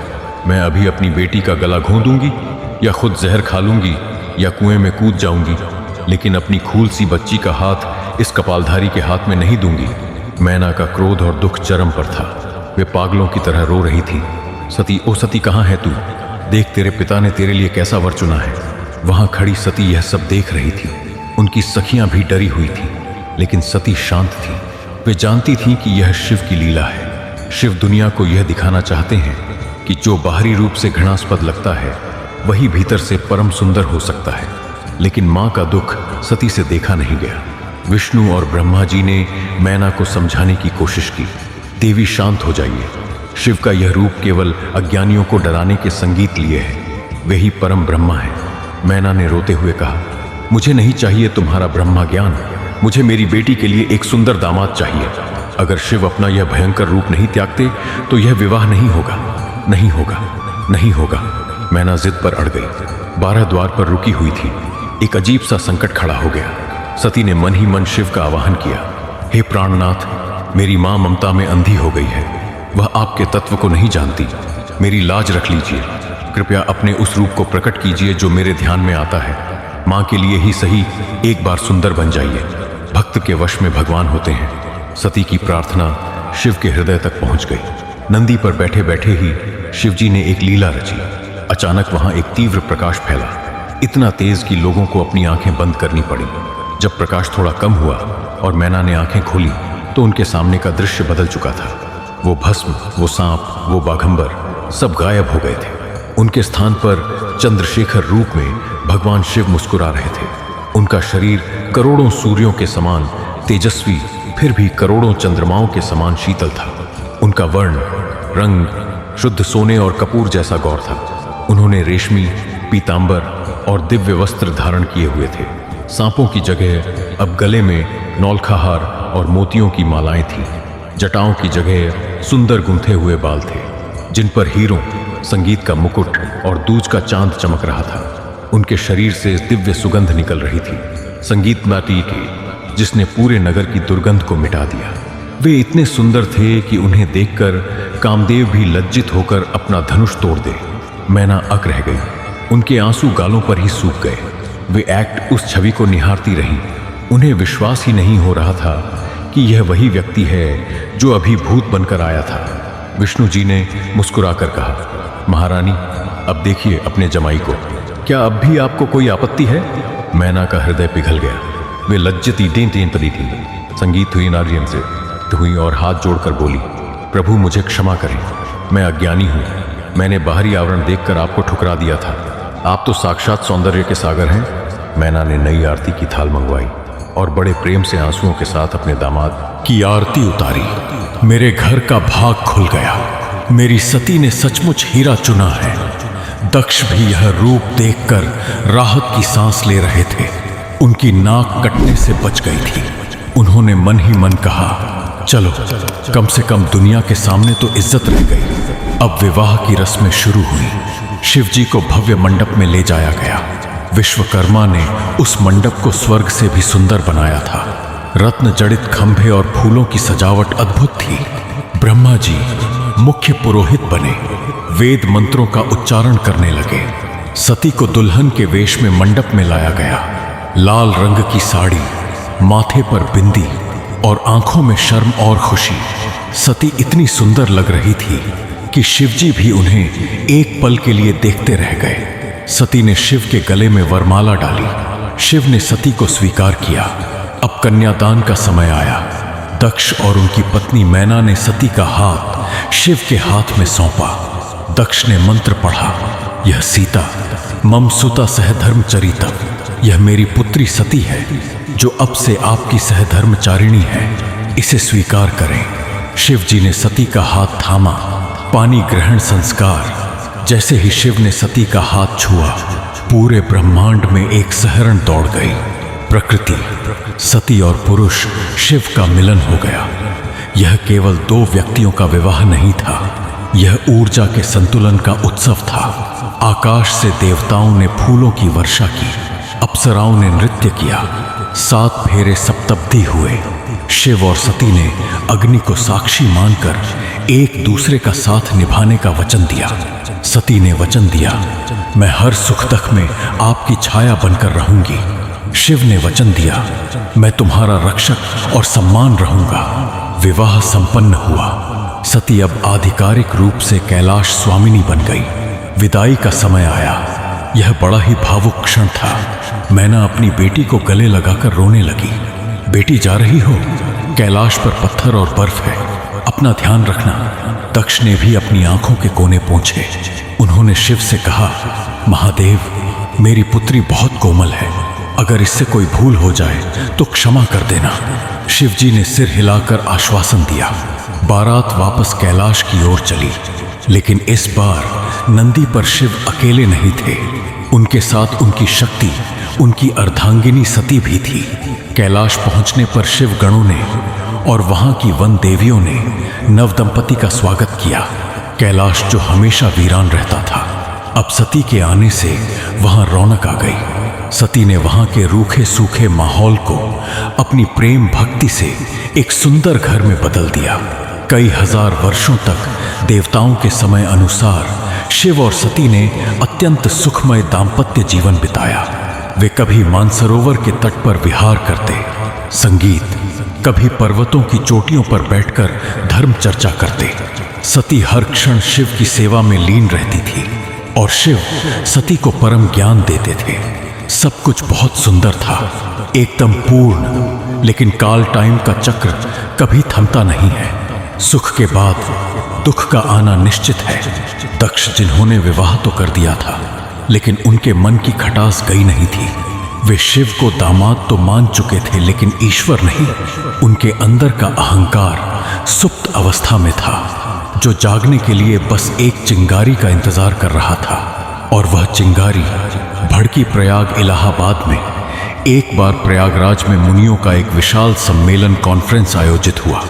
मैं अभी अपनी बेटी का गला घों दूंगी या खुद जहर खा लूंगी या कुएं में कूद जाऊंगी, लेकिन अपनी खूल सी बच्ची का हाथ इस कपालधारी के हाथ में नहीं दूंगी। मैना का क्रोध और दुख चरम पर था। वे पागलों की तरह रो रही थी। सती, ओ सती, कहाँ है तू? देख, तेरे पिता ने तेरे लिए कैसा वर चुना है। वहां खड़ी सती यह सब देख रही थी। उनकी सखियां भी डरी हुई थी, लेकिन सती शांत थी। वे जानती थीं कि यह शिव की लीला है। शिव दुनिया को यह दिखाना चाहते हैं कि जो बाहरी रूप से घृणास्पद लगता है वही भीतर से परम सुंदर हो सकता है। लेकिन मां का दुख सती से देखा नहीं गया। विष्णु और ब्रह्मा जी ने मैना को समझाने की कोशिश की। देवी, शांत हो जाइए। शिव का यह रूप केवल अज्ञानियों को डराने के संगीत लिए है। वे ही परम ब्रह्मा है। मैना ने रोते हुए कहा, मुझे नहीं चाहिए तुम्हारा ब्रह्मा ज्ञान। मुझे मेरी बेटी के लिए एक सुंदर दामाद चाहिए। अगर शिव अपना यह भयंकर रूप नहीं त्यागते तो यह विवाह नहीं होगा, नहीं होगा, नहीं होगा। मैना जिद पर अड़ गई। 12 द्वार पर रुकी हुई थी। एक अजीब सा संकट खड़ा हो गया। सती ने मन ही मन शिव का आवाहन किया, हे प्राणनाथ, मेरी मां ममता में अंधी हो गई है। वह आपके तत्व को नहीं जानती। मेरी लाज रख लीजिए। कृपया अपने उस रूप को प्रकट कीजिए जो मेरे ध्यान में आता है। मां के लिए ही सही एक बार सुंदर बन जाइए। भक्त के वश में भगवान होते हैं। सती की प्रार्थना शिव के हृदय तक पहुंच गई। नंदी पर बैठे बैठे ही शिवजी ने एक लीला रची। अचानक वहां एक तीव्र प्रकाश फैला, इतना तेज कि लोगों को अपनी आंखें बंद करनी पड़ी। जब प्रकाश थोड़ा कम हुआ और मैना ने आंखें खोली तो उनके सामने का दृश्य बदल चुका था। वो भस्म, वो सांप, वो बाघंबर सब गायब हो गए थे। उनके स्थान पर चंद्रशेखर रूप में भगवान शिव मुस्कुरा रहे थे। उनका शरीर करोड़ों सूर्यों के समान तेजस्वी, फिर भी करोड़ों चंद्रमाओं के समान शीतल था। उनका वर्ण, रंग शुद्ध सोने और कपूर जैसा गौर था। उन्होंने रेशमी, पीतांबर और दिव्य वस्त्र धारण किए हुए थे। सांपों की जगह अब गले में नौलखाहार और मोतियों की मालाएं थीं। जटाओं की जगह सुंदर गुंथे हुए बाल थे, जिन पर हीरों, संगीत का मुकुट और दूज का चांद चमक रहा था। उनके शरीर से दिव्य सुगंध निकल रही थी, संगीत माटी की, जिसने पूरे नगर की दुर्गंध को मिटा दिया। वे इतने सुंदर थे कि उन्हें देखकर कामदेव भी लज्जित होकर अपना धनुष तोड़ दे। मैना अक रह गई। उनके आंसू गालों पर ही सूख गए। वे एकट उस छवि को निहारती रही। उन्हें विश्वास ही नहीं हो रहा था कि यह वही व्यक्ति है जो अभी भूत बनकर आया था। विष्णु जी ने मुस्कुराकर कहा, महारानी, अब देखिए अपने जमाई को। क्या अब भी आपको कोई आपत्ति है? मैना का हृदय पिघल गया। वे लज्जित टें पड़ी थी। संगीत हुई नारियन से हुई और हाथ जोड़कर बोली, प्रभु मुझे क्षमा करें, मैं अज्ञानी हूँ। मैंने बाहरी आवरण देखकर आपको ठुकरा दिया था। आप तो साक्षात सौंदर्य के सागर हैं। मैना ने नई आरती की थाल मंगवाई और बड़े प्रेम से आंसुओं के साथ अपने दामाद की आरती उतारी। मेरे घर का भाग खुल गया। मेरी सती ने सचमुच हीरा चुना है। दक्ष भी यह रूप देखकर राहत की सांस ले रहे थे। उनकी नाक कटने से बच गई थी। उन्होंने मन ही मन कहा, चलो कम से कम दुनिया के सामने तो इज्जत रह गई। अब विवाह की रस्में शुरू हुई। शिव जी को भव्य मंडप में ले जाया गया। विश्वकर्मा ने उस मंडप को स्वर्ग से भी सुंदर बनाया था। रत्न जड़ित खंभे और फूलों की सजावट अद्भुत थी। ब्रह्मा जी मुख्य पुरोहित बने, वेद मंत्रों का उच्चारण करने लगे। सती को दुल्हन के वेश में मंडप में लाया गया। लाल रंग की साड़ी, माथे पर बिंदी और आंखों में शर्म और खुशी। सती इतनी सुंदर लग रही थी कि शिवजी भी उन्हें एक पल के लिए देखते रह गए। सती ने शिव के गले में वरमाला डाली। शिव ने सती को स्वीकार किया। अब कन्यादान का समय आया। दक्ष और उनकी पत्नी मैना ने सती का हाथ शिव के हाथ में सौंपा। दक्ष ने मंत्र पढ़ा, यह सीता मम सुता सहधर्मचरिता, यह मेरी पुत्री सती है जो अब से आपकी सहधर्मचारिणी है, इसे स्वीकार करें। शिव जी ने सती का हाथ थामा। पानी ग्रहण संस्कार। जैसे ही शिव ने सती का हाथ छुआ, पूरे ब्रह्मांड में एक सहरण दौड़ गई। प्रकृति, सती और पुरुष शिव का मिलन हो गया। यह केवल दो व्यक्तियों का विवाह नहीं था, यह ऊर्जा के संतुलन का उत्सव था। आकाश से देवताओं ने फूलों की वर्षा की, अप्सराओं ने नृत्य किया, 7 फेरे सप्तब्दी हुए। शिव और सती ने अग्नि को साक्षी मानकर एक दूसरे का साथ निभाने का वचन दिया। सती ने वचन दिया, मैं हर सुख दुख में आपकी छाया बनकर रहूंगी। शिव ने वचन दिया, मैं तुम्हारा रक्षक और सम्मान रहूंगा। विवाह संपन्न हुआ। सती अब आधिकारिक रूप से कैलाश स्वामिनी बन गई। विदाई का समय आया। यह बड़ा ही भावुक क्षण था। मैना अपनी बेटी को गले लगाकर रोने लगी। बेटी जा रही हो? कैलाश पर पत्थर और बर्फ है, अपना ध्यान रखना। दक्ष ने भी अपनी आंखों के कोने पोंछे। उन्होंने शिव से कहा, महादेव, मेरी पुत्री बहुत कोमल है, अगर इससे कोई भूल हो जाए तो क्षमा कर देना। शिव जी ने सिर हिलाकर आश्वासन दिया। बारात वापस कैलाश की ओर चली, लेकिन इस बार नंदी पर शिव अकेले नहीं थे। उनके साथ उनकी शक्ति, उनकी अर्धांगिनी सती भी थी। कैलाश पहुंचने पर शिव गणों ने और वहां की वन देवियों ने नवदंपति का स्वागत किया। कैलाश जो हमेशा वीरान रहता था, अब सती के आने से वहां रौनक आ गई। सती ने वहां के रूखे सूखे माहौल को अपनी प्रेम भक्ति से एक सुंदर घर में बदल दिया। कई हजार वर्षों तक देवताओं के समय अनुसार शिव और सती ने अत्यंत सुखमय दाम्पत्य जीवन बिताया। वे कभी मानसरोवर के तट पर विहार करते, संगीत, कभी पर्वतों की चोटियों पर बैठकर धर्म चर्चा करते। सती हर क्षण शिव की सेवा में लीन रहती थी और शिव सती को परम ज्ञान देते थे। सब कुछ बहुत सुंदर था, एकदम पूर्ण। लेकिन काल टाइम का चक्र कभी थमता नहीं है। सुख के बाद दुख का आना निश्चित है। दक्ष जिन्होंने विवाह तो कर दिया था, लेकिन उनके मन की खटास गई नहीं थी। वे शिव को दामाद तो मान चुके थे, लेकिन ईश्वर नहीं। उनके अंदर का अहंकार सुप्त अवस्था में था, जो जागने के लिए बस एक चिंगारी का इंतजार कर रहा था। और वह चिंगारी भड़की प्रयाग इलाहाबाद में। एक बार प्रयागराज में मुनियों का एक विशाल सम्मेलन कॉन्फ्रेंस आयोजित हुआ।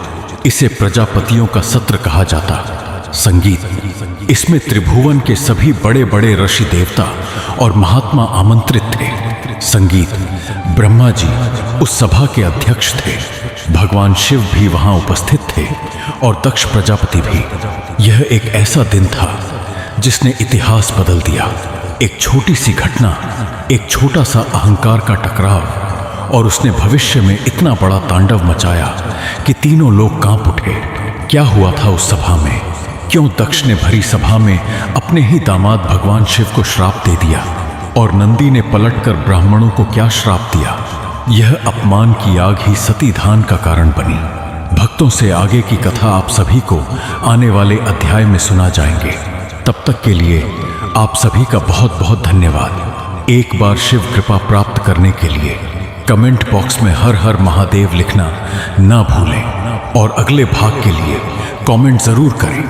इसे प्रजापतियों का सत्र कहा जाता। संगीत, इसमें त्रिभुवन के सभी बड़े बड़े ऋषि देवता और महात्मा आमंत्रित थे। संगीत, ब्रह्मा जी उस सभा के अध्यक्ष थे। भगवान शिव भी वहां उपस्थित थे और दक्ष प्रजापति भी। यह एक ऐसा दिन था जिसने इतिहास बदल दिया। एक छोटी सी घटना, एक छोटा सा अहंकार का टकराव, और उसने भविष्य में इतना बड़ा तांडव मचाया कि तीनों लोग कांप उठे। क्या हुआ था उस सभा में? क्यों दक्ष ने भरी सभा में अपने ही दामाद भगवान शिव को श्राप दे दिया? और नंदी ने पलटकर ब्राह्मणों को क्या श्राप दिया? यह अपमान की आग ही सती धान का कारण बनी। भक्तों से आगे की कथा आप सभी को आने वाले अध्याय में सुना जाएंगे। तब तक के लिए आप सभी का बहुत बहुत धन्यवाद। एक बार शिव कृपा प्राप्त करने के लिए कमेंट बॉक्स में हर हर महादेव लिखना ना भूलें और अगले भाग के लिए कमेंट जरूर करें।